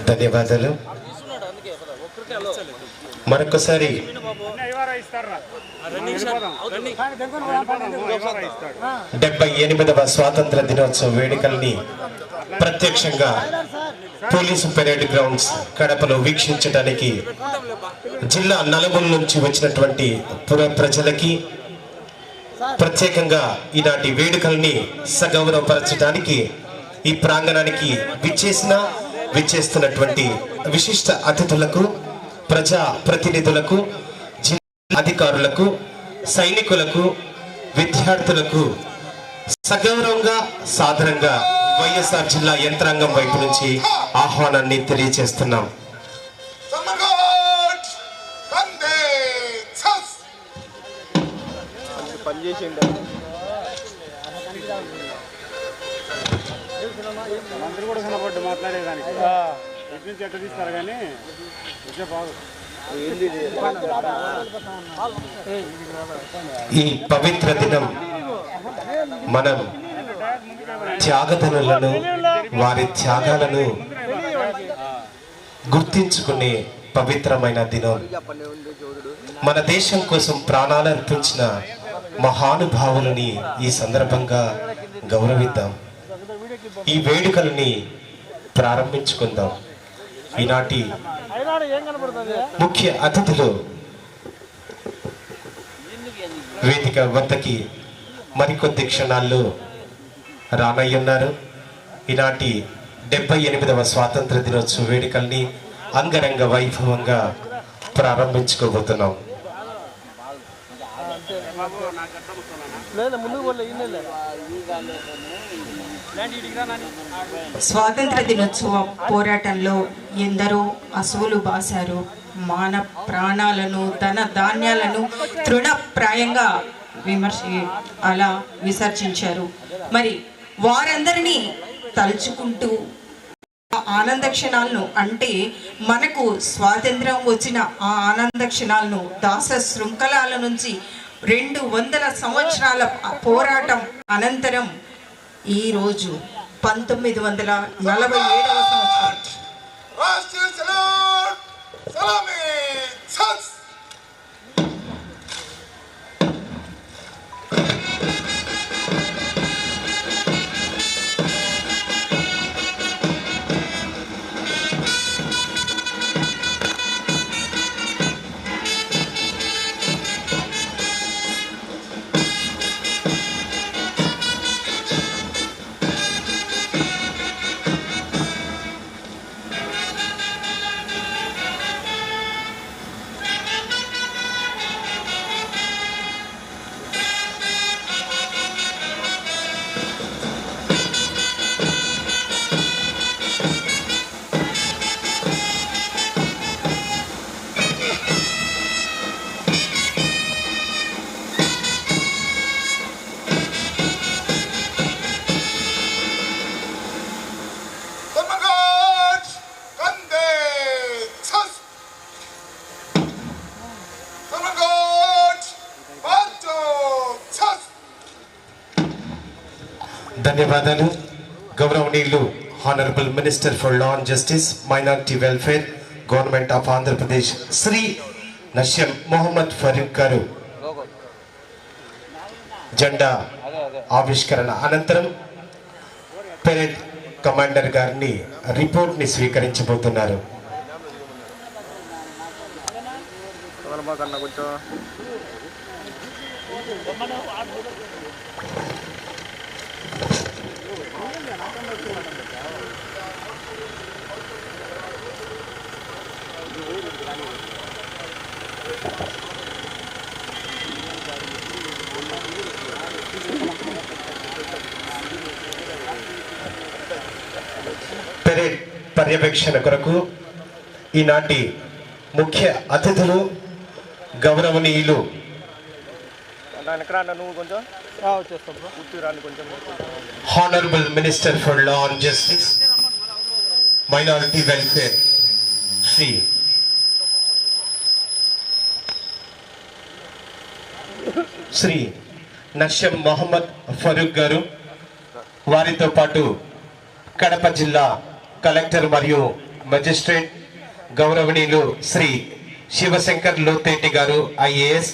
ధన్యవాదాలు. మరొకసారి 78వ స్వాతంత్ర దినోత్సవ వేడుకల్ని ప్రత్యక్షంగా పోలీసు పెరేడ్ గ్రౌండ్స్ కడపలో వీక్షించడానికి జిల్లా నలుమూల నుంచి వచ్చినటువంటి పుర ప్రజలకి ప్రత్యేకంగా ఈనాటి వేడుకల్ని సగౌరవపరచడానికి ఈ ప్రాంగణానికి విచ్చేస్తున్నటువంటి విశిష్ట అతిథులకు, ప్రజా ప్రతినిధులకు, జిల్లా అధికారులకు, సైనికులకు, విద్యార్థులకు సగౌరవంగా సాధారణంగా వైఎస్ఆర్ జిల్లా యంత్రాంగం వైపు నుంచి ఆహ్వానాన్ని తెలియజేస్తున్నాం. మంత్రి కూడా కనపడ్డు మాట్లాడేదానికి ఎట్లా తీస్తారు కానీ ఈ పవిత్ర దినం మనం త్యాగధనులను, వారి త్యాగాలను గుర్తించుకునే పవిత్రమైన దినం. మన దేశం కోసం ప్రాణాలు అర్పించిన మహానుభావులని ఈ సందర్భంగా గౌరవిద్దాం. ఈ వేడుకలని ప్రారంభించుకుందాం. ఈనాటి ముఖ్య అతిథులు వేదిక వద్దకి మరికొద్ది క్షణాల్లో రానయ్యున్నారు. ఈనాటి 78వ స్వాతంత్ర దినోత్సవ వేడుకల్ని అంగరంగ వైభవంగా ప్రారంభించుకోబోతున్నాం. స్వాతంత్ర దినోత్సవ పోరాటంలో ఎందరో అసువులు బాసారు. మాన ప్రాణాలను, ధన ధాన్యాలను తృణప్రాయంగా అలా విసర్జించారు. మరి వారందరినీ తలుచుకుంటూ ఆనంద క్షణాలను, అంటే మనకు స్వాతంత్రం వచ్చిన ఆ ఆనంద క్షణాలను, దాస శృంఖలాల నుంచి 200 సంవత్సరాల పోరాటం అనంతరం ఈరోజు 1947వ సంవత్సరం ధన్యవాదాలు. గౌరవనీయులు honourable minister for law and justice, minority welfare, government of Andhra Pradesh Shri Nasyam Mohammed Farooq గారు జెండా ఆవిష్కరణ అనంతరం పెరేడ్ కమాండర్ గారిని రిపోర్ట్ని స్వీకరించబోతున్నారు. పెరేడ్ పర్యవేక్షణ కొరకు ఈనాటి ముఖ్య అతిథులు గౌరవనీయులు honourable minister for law and justice, minority welfare Shri Nasyam Mohammed Farooq గారు, వారితో పాటు కడప జిల్లా కలెక్టర్ మరియు మెజిస్ట్రేట్ గౌరవనీయులు శ్రీ శివశంకర్ లోతేటి గారు ఐఏఎస్,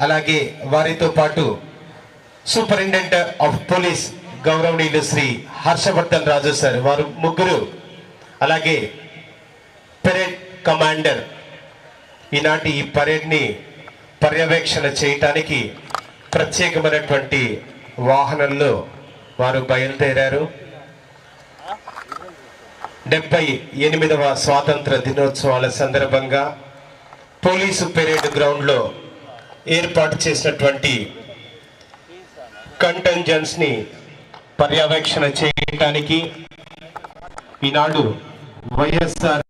అలాగే వారితో పాటు సూపరింటెండెంట్ ఆఫ్ పోలీస్ గౌరవనీయులు శ్రీ హర్షవర్ధన్ రాజు సార్, వారు ముగ్గురు, అలాగే పరేడ్ కమాండర్ ఈనాటి ఈ పరేడ్ని పర్యవేక్షణ చేయటానికి ప్రత్యేకమైనటువంటి వాహనంలో వారు బయలుదేరారు. 78వ స్వాతంత్ర దినోత్సవాల సందర్భంగా పోలీసు పెరేడ్ గ్రౌండ్లో ఏర్పాటు చేసినటువంటి కంటెంజెన్స్ ని పర్యవేక్షణ చేయడానికి ఈనాడు వైఎస్ఆర్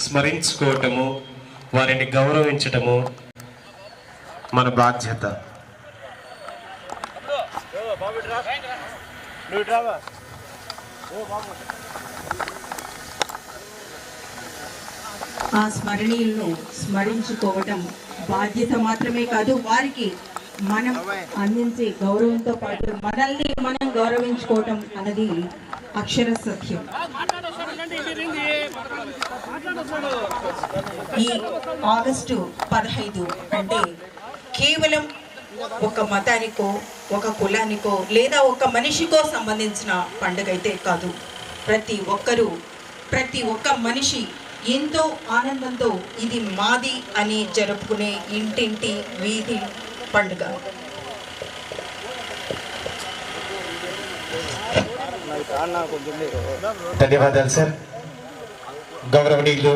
స్మరించుకోవటము, వారిని గౌరవించటము మన బాధ్యత. ఆ స్మరణీయులను స్మరించుకోవటం బాధ్యత మాత్రమే కాదు, వారికి మనం అందించే గౌరవంతో పాటు మనల్ని మనం గౌరవించుకోవటం అన్నది అక్షర సత్యం. ఈ ఆగస్టు 15 అంటే కేవలం ఒక మతానికో, ఒక కులానికో లేదా ఒక మనిషికో సంబంధించిన పండుగ అయితే కాదు. ప్రతి ఒక్క మనిషి ఎంతో ఆనందంతో ఇది మాది అని జరుపుకునే ఇంటింటి వీధి పండుగ. ధన్యవాదాలు సార్. గౌరవనీయులు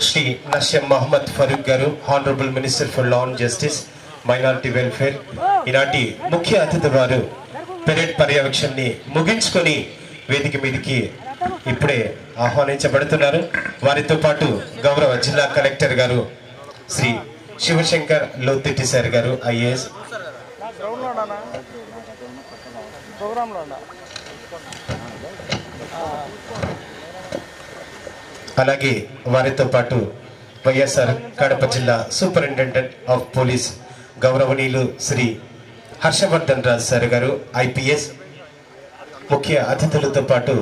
శ్రీ నష్యం మొహమ్మద్ ఫరూక్ గారు, honourable minister for law and justice, minority welfare, ఈనాటి ముఖ్య అతిథి వారు పెరేడ్ పర్యవేక్షణని ముగించుకొని వేదిక మీదకి ఇప్పుడే ఆహ్వానించబడుతున్నారు. వారితో పాటు గౌరవ జిల్లా కలెక్టర్ గారు శ్రీ శివశంకర్ లోతిట్టి సార్ గారు, ఐఏఎస్, అలాగే వారితో పాటు వైఎస్ఆర్ కడప జిల్లా సూపరింటెండెంట్ ఆఫ్ పోలీస్ గౌరవనీయులు శ్రీ హర్షవర్ధన్ రాజ్ సార్ గారు, ఐపీఎస్, ముఖ్య అతిథులతో పాటు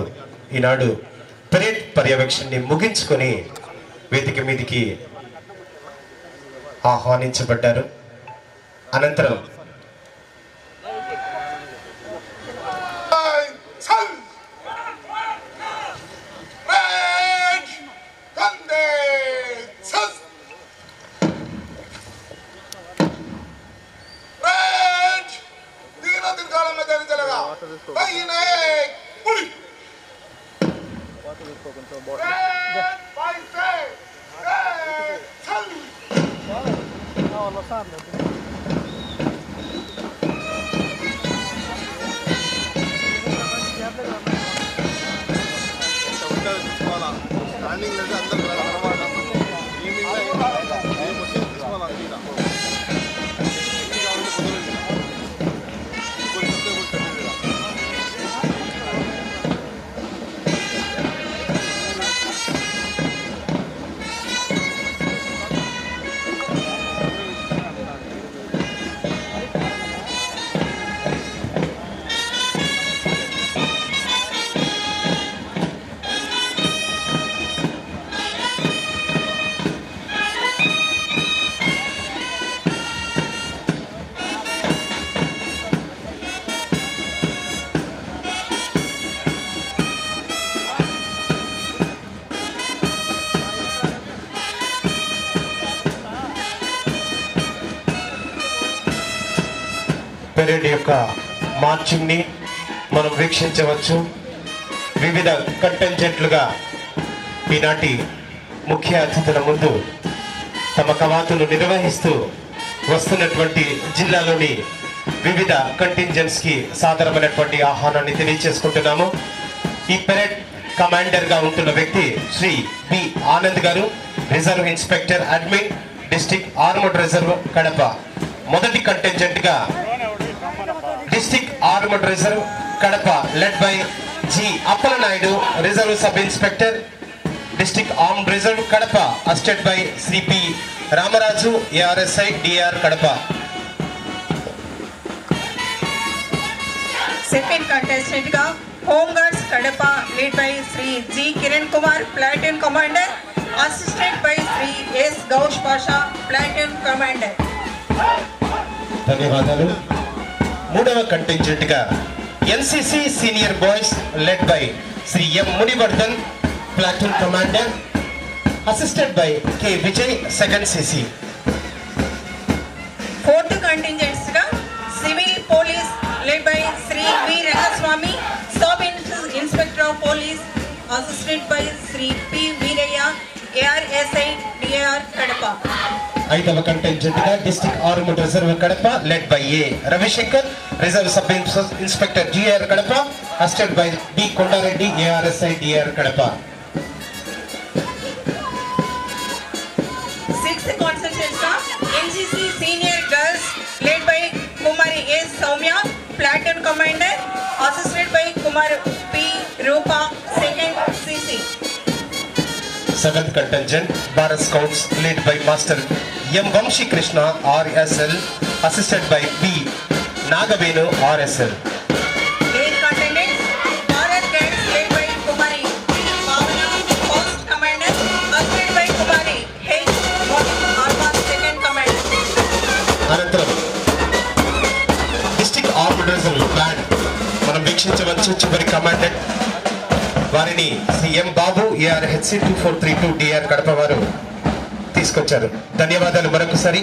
ఈనాడు పరేడ్ పర్యవేక్షణని ముగించుకొని వేదిక మీదికి ఆహ్వానించబడ్డారు. అనంతరం పెరేడ్ యొక్క మార్చింగ్ ని మనం వీక్షించవచ్చు. వివిధ కంటెంజెంట్లుగా ఈనాటి ముఖ్య అతిథుల ముందు తమ కవాతులు నిర్వహిస్తూ వస్తున్నటువంటి జిల్లాలోని వివిధ కంటింజెంట్స్ కి సాదరమైనటువంటి ఆహ్వానాన్ని తెలియజేసుకుంటున్నాము. ఈ పెరేడ్ కమాండర్ గా ఉంటున్న వ్యక్తి శ్రీ బి ఆనంద్ గారు, reserve inspector admin, district armed reserve Kadapa. మొదటి కంటింజెంట్ గా district armed reserve Kadapa led by G Appalanaidu, reserve sub inspector, district armed reserve Kadapa, assisted by Shri P Ramaraju, ARSI DR Kadapa. Second contestant గా home guards Kadapa lead by Shri G Kiran Kumar, platoon commander, assisted by Shri S Ghouse Pasha, platoon commander. ధన్యవాదాలు. మూడవ contingent గా NCC senior boys led by Shri M Munivardhan, platoon commander, assisted by K Vijay, second CC. Fourth contingents గా civil police led by Shri V Rangaswamy, sub inspector of police, assisted by Shri P Veeraiah, ARSI DR Kadapa. ఐదవ contingent గా district armed reserve Kadapa led by A Ravishankar, reserve sub inspector GR Kadapa, assisted by B Kondareddy, ARSI DR Kadapa. Sixth concepts గా NCC senior girls led by Kumari S Soumya, platoon commander, assisted by Kumar P Rupa, second CC. Seventh contingent Bharat scouts lead by master M Vamsi Krishna, RSL, assisted by B Nagavenu, RSL. Eighth contingents Bharat guides led by Kumari P Bhavana, first commander, assisted by Kumari H Arma, second commander. అనంతరం district armed reserve band మనం వీక్షించవచ్చు. చివరి commandant వారిని CM Babu, ARHC 2432 DR Kadapa వారు తీసుకొచ్చారు. ధన్యవాదాలు మరొకసారి.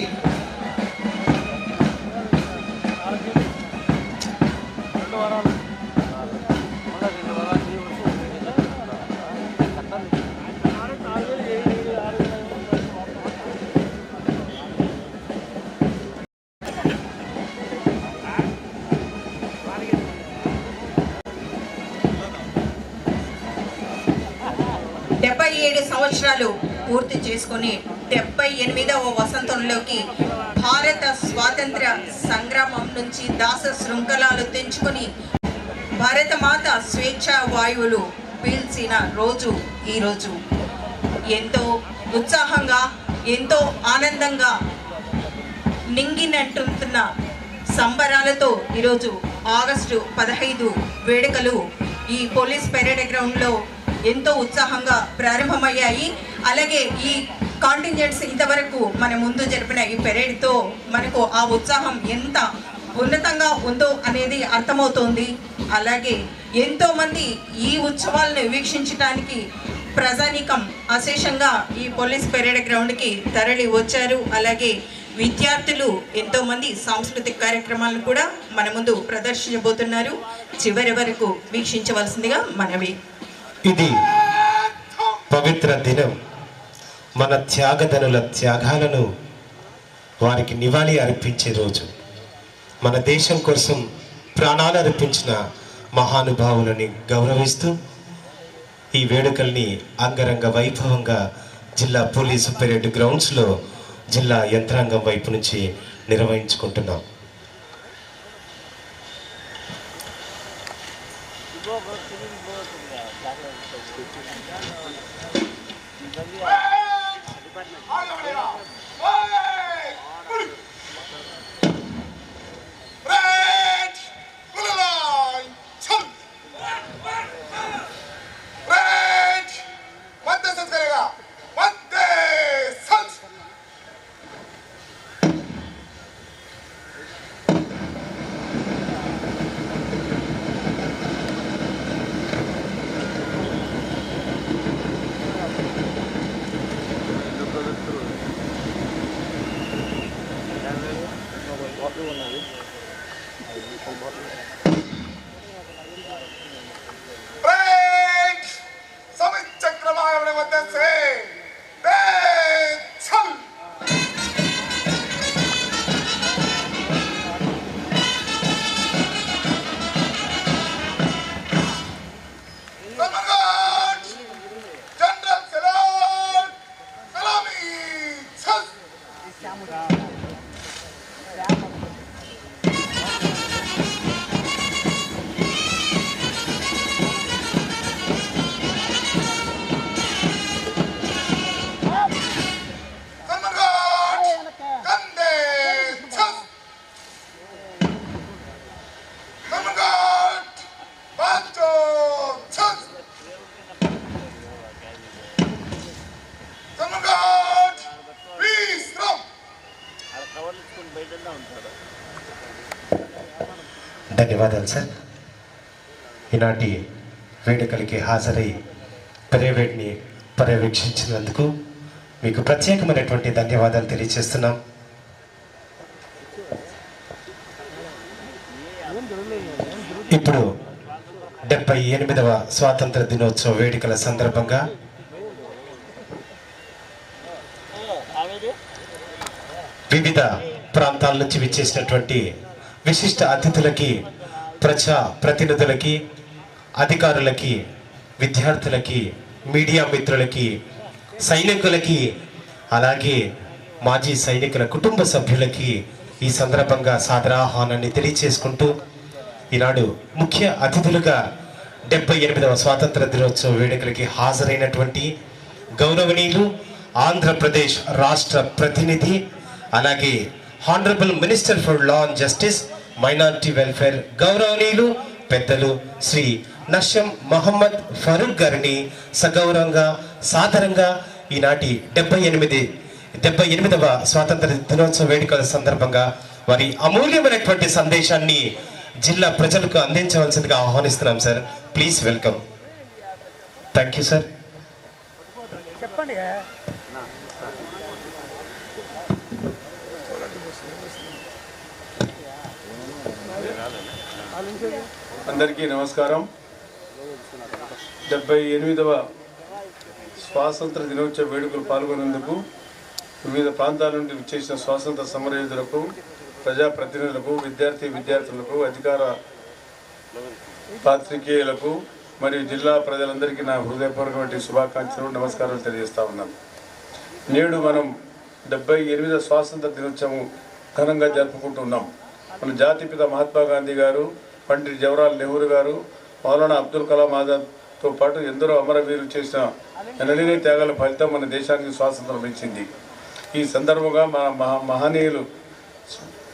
77 సంవత్సరాలు పూర్తి చేసుకొని 78వ వసంతంలోకి భారత స్వాతంత్ర సంగ్రామం నుంచి దాస శృంఖలాలు తెంచుకొని భారతమాత స్వేచ్ఛా వాయువులు పీల్చిన రోజు ఈరోజు. ఎంతో ఉత్సాహంగా, ఎంతో ఆనందంగా నింగినట్టున్న సంబరాలతో ఈరోజు ఆగస్టు 15 వేడుకలు ఈ పోలీస్ పెరేడ్ గ్రౌండ్లో ఎంతో ఉత్సాహంగా ప్రారంభమయ్యాయి. అలాగే ఈ కాంటింజెంట్స్ ఇంతవరకు మన ముందు జరిపిన ఈ పెరేడ్తో మనకు ఆ ఉత్సాహం ఎంత ఉన్నతంగా ఉందో అనేది అర్థమవుతోంది. అలాగే ఎంతోమంది ఈ ఉత్సవాలను వీక్షించడానికి ప్రజానీకం అశేషంగా ఈ పోలీస్ పెరేడ్ గ్రౌండ్కి తరలి వచ్చారు. అలాగే విద్యార్థులు ఎంతోమంది సాంస్కృతిక కార్యక్రమాలను కూడా మన ముందు ప్రదర్శించబోతున్నారు. చివరి వరకు వీక్షించవలసిందిగా మనవి. ఇది పవిత్ర దినం. మన త్యాగధనుల త్యాగాలను వారికి నివాళి అర్పించే రోజు. మన దేశం కోసం ప్రాణాలు అర్పించిన మహానుభావులని గౌరవిస్తూ ఈ వేడుకల్ని అంగరంగ వైభవంగా జిల్లా పోలీసు పెరేడ్ గ్రౌండ్స్లో జిల్లా యంత్రాంగం వైపు నుంచి నిర్వహించుకుంటున్నాం. ధన్యవాదాలు సార్. ఈనాటి వేడుకలకి హాజరై పెరేడ్ని పర్యవేక్షించినందుకు మీకు ప్రత్యేకమైనటువంటి ధన్యవాదాలు తెలియజేస్తున్నాం. ఇప్పుడు 78వ స్వాతంత్ర దినోత్సవ వేడుకల సందర్భంగా వివిధ ప్రాంతాల నుంచి విచ్చేసినటువంటి విశిష్ట అతిథులకి, ప్రజా ప్రతినిధులకి, అధికారులకి, విద్యార్థులకి, మీడియా మిత్రులకి, సైనికులకి, అలాగే మాజీ సైనికుల కుటుంబ సభ్యులకి ఈ సందర్భంగా సాదరాహ్వానాన్ని తెలియచేసుకుంటూ ఈనాడు ముఖ్య అతిథులుగా 78వ స్వాతంత్ర దినోత్సవ వేడుకలకి హాజరైనటువంటి గౌరవనీయులు ఆంధ్రప్రదేశ్ రాష్ట్ర ప్రతినిధి, అలాగే honourable minister for law and justice, minority welfare గౌరవనీయులు పెద్దలు శ్రీ నష్యం మొహమ్మద్ ఫరూక్ గారిని సగౌరవంగా సాదరంగా ఈనాటి 78వ స్వాతంత్ర దినోత్సవ వేడుకల సందర్భంగా వారి అమూల్యమైనటువంటి సందేశాన్ని జిల్లా ప్రజలకు అందించవలసిందిగా ఆహ్వానిస్తున్నాం sir. Please welcome. Thank you sir. చెప్పండి. అందరికీ నమస్కారం. 78వ స్వాతంత్ర దినోత్సవ వేడుకలు పాల్గొనేందుకు వివిధ ప్రాంతాల నుండి విచ్చేసిన స్వాతంత్ర సమరయోధులకు, ప్రజాప్రతినిధులకు, విద్యార్థులకు, అధికార పాత్రికేయులకు మరియు జిల్లా ప్రజలందరికీ నా హృదయపూర్వకమైన శుభాకాంక్షలు, నమస్కారాలు తెలియజేస్తా ఉన్నాను. నేడు మనం 78వ స్వాతంత్ర దినోత్సవం ఘనంగా జరుపుకుంటున్నాం. మన జాతిపిత మహాత్మా గాంధీ గారు, పండిట్ జవహర్లాల్ నెహ్రూ గారు, మౌలానా అబ్దుల్ కలాం ఆజాద్తో పాటు ఎందరో అమరవీరులు చేసిన ఎనలేని త్యాగాల ఫలితం మన దేశానికి స్వాతంత్రం ఇచ్చింది. ఈ సందర్భంగా మా మహనీయులు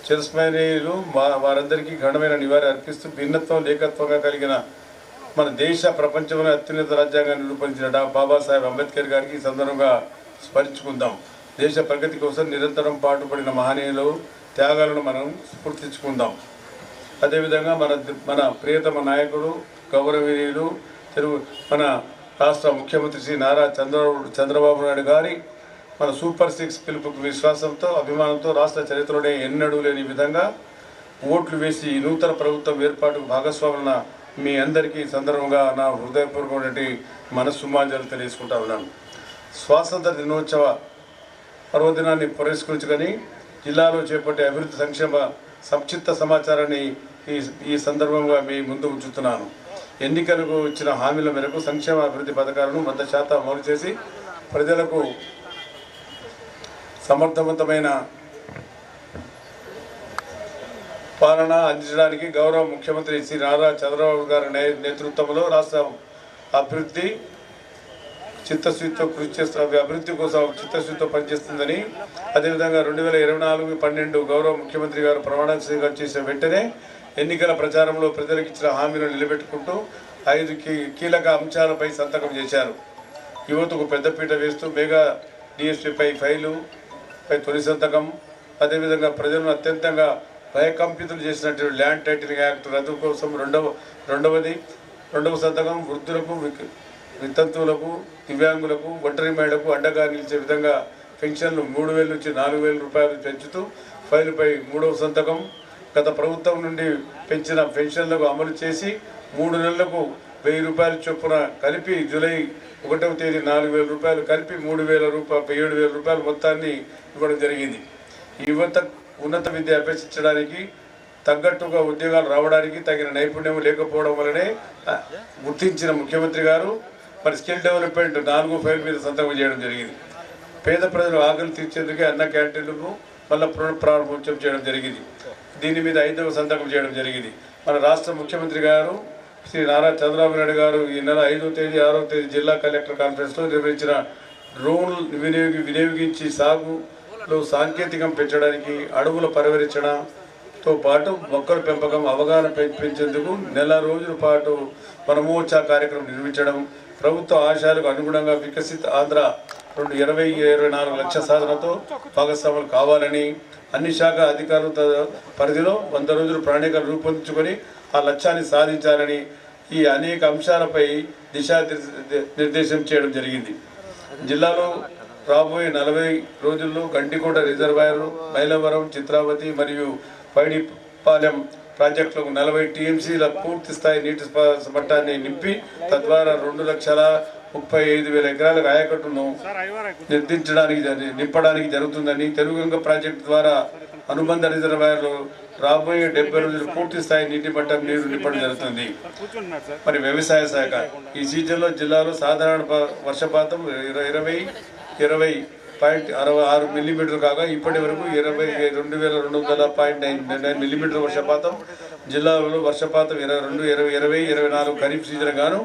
చిరస్మరణీయులు వారందరికీ ఘనమైన నివాళి అర్పిస్తూ భిన్నత్వం ఏకత్వంగా కలిగిన మన దేశ ప్రపంచంలో అత్యున్నత రాజ్యాంగాన్ని నిరూపించిన బాబాసాహెబ్ అంబేద్కర్ గారికి ఈ సందర్భంగా స్మరించుకుందాం. దేశ ప్రగతి కోసం నిరంతరం పాటుపడిన మహనీయులు త్యాగాలను మనం స్ఫూర్తించుకుందాం. అదేవిధంగా మన ప్రియతమ నాయకుడు గౌరవనీయులు మన రాష్ట్ర ముఖ్యమంత్రి శ్రీ నారా చంద్రబాబు నాయుడు గారి మన సూపర్ 6 పిలుపుకు విశ్వాసంతో, అభిమానంతో రాష్ట్ర చరిత్రలోనే ఎన్నడూ లేని విధంగా ఓట్లు వేసి ఈ నూతన ప్రభుత్వం ఏర్పాటుకు భాగస్వాములైన మీ అందరికీ సందర్భంగా నా హృదయపూర్వకమైన మనస్సుమాంజలు తెలియజేసుకుంటా ఉన్నాను. స్వాతంత్ర దినోత్సవ పర్వదినాన్ని పురస్కరించుకొని జిల్లాలో చేపట్టే అభివృద్ధి సంక్షేమ సంక్షిప్త సమాచారాన్ని ఈ సందర్భంగా మీ ముందు ఉంచుతున్నాను. ఎన్నికలకు ఇచ్చిన హామీల మేరకు సంక్షేమ అభివృద్ధి పథకాలను 100% అమలు చేసి ప్రజలకు సమర్థవంతమైన పాలన అందించడానికి గౌరవ ముఖ్యమంత్రి శ్రీ నారా చంద్రబాబు గారి నేతృత్వంలో రాష్ట్ర అభివృద్ధి చిత్తశుద్ధితో కృషి చేస్తున్న అభివృద్ధి కోసం చిత్తశుద్ధితో పనిచేస్తుందని, అదేవిధంగా 2024-12 గౌరవ ముఖ్యమంత్రి గారు ప్రమాణ స్వీకారం చేసిన వెంటనే ఎన్నికల ప్రచారంలో ప్రజలకు ఇచ్చిన హామీలను నిలబెట్టుకుంటూ 5 కీలక అంశాలపై సంతకం చేశారు. యువతకు పెద్దపీట వేస్తూ మెగా డిఎస్పీపై ఫైలుపై తొలి సంతకం, అదేవిధంగా ప్రజలను అత్యంతంగా భయకంపితులు చేసినటువంటి ల్యాండ్ టైటిలింగ్ యాక్ట్ రద్దు కోసం రెండవ సంతకం, వృద్ధులకు, వితంతువులకు, దివ్యాంగులకు, ఒంటరి మహిళలకు అండగా నిలిచే విధంగా పెన్షన్లు 3,000 నుంచి 4,000 రూపాయలు పెంచుతూ ఫైలుపై 3వ సంతకం, గత ప్రభుత్వం నుండి పెంచిన పెన్షన్లకు అమలు చేసి 3 నెలలకు 1,000 రూపాయల చొప్పున కలిపి జూలై 1వ తేదీ 4,000 రూపాయలు కలిపి 7,000 రూపాయల మొత్తాన్ని ఇవ్వడం జరిగింది. యువత ఉన్నత విద్య అభ్యసించడానికి తగ్గట్టుగా ఉద్యోగాలు రావడానికి తగిన నైపుణ్యం లేకపోవడం వల్లనే గుర్తించిన ముఖ్యమంత్రి గారు మరి స్కిల్ డెవలప్మెంట్ 4వ ఫైల్ మీద సంతకం చేయడం జరిగింది. పేద ప్రజలు ఆకలి తీర్చేందుకే అన్న క్యాంటీన్లకు మళ్ళీ పునఃప్రారంభోత్సవం చేయడం జరిగింది. దీని మీద 5వ సంతకం చేయడం జరిగింది. మన రాష్ట్ర ముఖ్యమంత్రి గారు శ్రీ నారా చంద్రబాబు నాయుడు గారు ఈ నెల 5వ తేదీ 6వ తేదీ జిల్లా కలెక్టర్ కాన్ఫరెన్స్లో నిర్వహించిన డ్రోన్లు వినియోగించి సాగులో సాంకేతికం పెంచడానికి, అడవుల పరిరక్షణతో పాటు మొక్కల పెంపకం అవగాహన పెంచేందుకు నెల రోజుల పాటు వనమోర్చా కార్యక్రమం నిర్మించడం, ప్రభుత్వ ఆశయాలకు అనుగుణంగా వికసిత్ ఆంధ్ర 2024 లక్ష్య సాధనతో భాగస్వాములు కావాలని, అన్ని శాఖ అధికారుల పరిధిలో 100 రోజులు ప్రణాళికలు రూపొందించుకొని ఆ లక్ష్యాన్ని సాధించాలని ఈ అనేక అంశాలపై దిశానిర్దేశం చేయడం జరిగింది. జిల్లాలో రాబోయే 40 రోజుల్లో గండికోట రిజర్వాయర్, మైలవరం, చిత్రావతి మరియు పైడిపాలెం ప్రాజెక్టులకు 40 టీఎంసీల పూర్తి స్థాయి నీటి మట్టాన్ని నింపి తద్వారా 2,35,000 ఎకరాలకు ఆయకట్టును నింపడానికి జరుగుతుందని, తెలుగుగంగ ప్రాజెక్టు ద్వారా అనుబంధ రిజర్వాయర్లు రాబోయే 70 రోజులు పూర్తి స్థాయి నీటి మట్టం నీరు నింపడం జరుగుతుంది. మరి వ్యవసాయ శాఖ ఈ సీజన్లో జిల్లాలో సాధారణ వర్షపాతం 20.66 మిల్లీమీటర్లు కాగా ఇప్పటి వరకు 22,200.9 మిల్లీమీటర్ల వర్షపాతం. జిల్లాలో వర్షపాతం 2024 ఖరీఫ్ సీజన్ గాను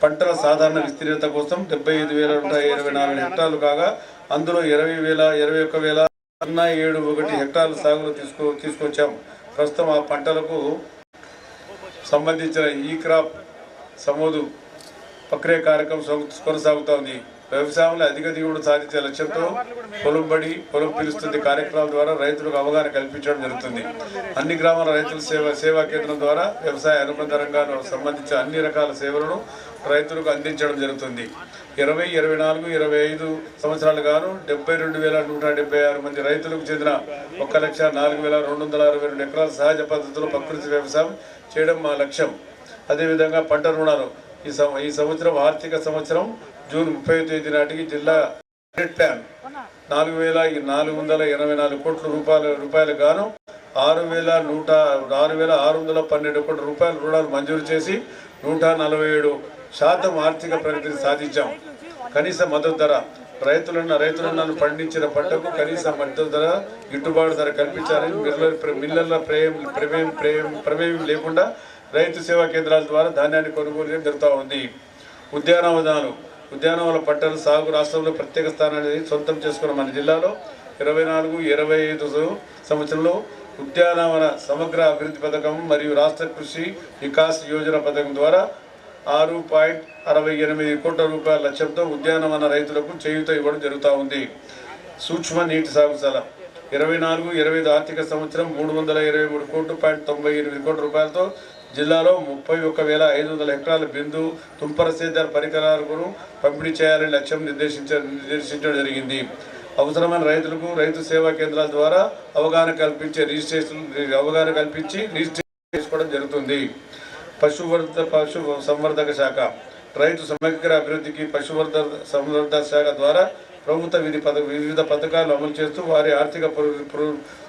పంటల సాధారణ విస్తీర్ణత కోసం 75,124 హెక్టార్లు కాగా అందులో 21,071 హెక్టార్ల సాగులో తీసుకొచ్చాం. ప్రస్తుతం ఆ పంటలకు సంబంధించిన ఈ క్రాప్ సమోదు ప్రక్రియ కార్యక్రమం కొనసాగుతోంది. వ్యవసాయంలో అధిక దిగుబడి సాధించే లక్ష్యంతో పొలం పిలుస్తుంది కార్యక్రమాల ద్వారా రైతులకు అవగాహన కల్పించడం జరుగుతుంది. అన్ని గ్రామాల రైతుల సేవా కేంద్రం ద్వారా వ్యవసాయ అనుబంధ రంగాలకు సంబంధించిన అన్ని రకాల సేవలను రైతులకు అందించడం జరుగుతుంది. 2024-25 సంవత్సరాలు గాను 72,176 మంది రైతులకు చెందిన 1,04,262 ఎకరాల సహజ పద్ధతిలో ప్రకృతి వ్యవసాయం చేయడం మా లక్ష్యం. అదేవిధంగా పంట రుణాలు ఈ సంవత్సరం ఆర్థిక సంవత్సరం జూన్ 30వ తేదీ నాటికి జిల్లా ప్లాన్ 4,484 కోట్ల రూపాయలు గాను 6,612 కోట్ల రూపాయల రుణాలు మంజూరు చేసి 147% ఆర్థిక ప్రగతిని సాధించాం. కనీస మద్దతు ధర రైతులను పండించిన పంటకు కనీస మద్దతు ధర గిట్టుబాటు ధర కల్పించాలని మిల్లర్ల ప్రమేయం లేకుండా రైతు సేవా కేంద్రాల ద్వారా ధాన్యాన్ని కొనుగోలు జరుగుతూ ఉంది. ఉద్యానవన పంటల సాగు రాష్ట్రంలో ప్రత్యేక స్థానాన్ని సొంతం చేసుకున్న మన జిల్లాలో 24-25 సంవత్సరంలో ఉద్యానవన సమగ్ర అభివృద్ధి పథకం మరియు రాష్ట్ర కృషి వికాస్ యోజన పథకం ద్వారా 6.68 కోట్ల రూపాయల లక్ష్యంతో ఉద్యానవన రైతులకు చేయూత ఇవ్వడం జరుగుతూ ఉంది. సూక్ష్మ నీటి సాగుశాల 24-25 ఆర్థిక సంవత్సరం 323.98 కోట్ల రూపాయలతో జిల్లాలో 31,500 హెక్టార్ల బిందు తుంపర సేద్య పరికరాలను పంపిణీ చేయాలని లక్ష్యం నిర్దేశించడం జరిగింది. అవసరమైన రైతులకు రైతు సేవా కేంద్రాల ద్వారా అవగాహన కల్పించి రిజిస్ట్రేషన్ చేసుకోవడం జరుగుతుంది. పశు సంవర్ధక శాఖ రైతు సమగ్ర అభివృద్ధికి సంవర్ధక శాఖ ద్వారా ప్రభుత్వ వివిధ పథకాలు అమలు చేస్తూ వారి ఆర్థిక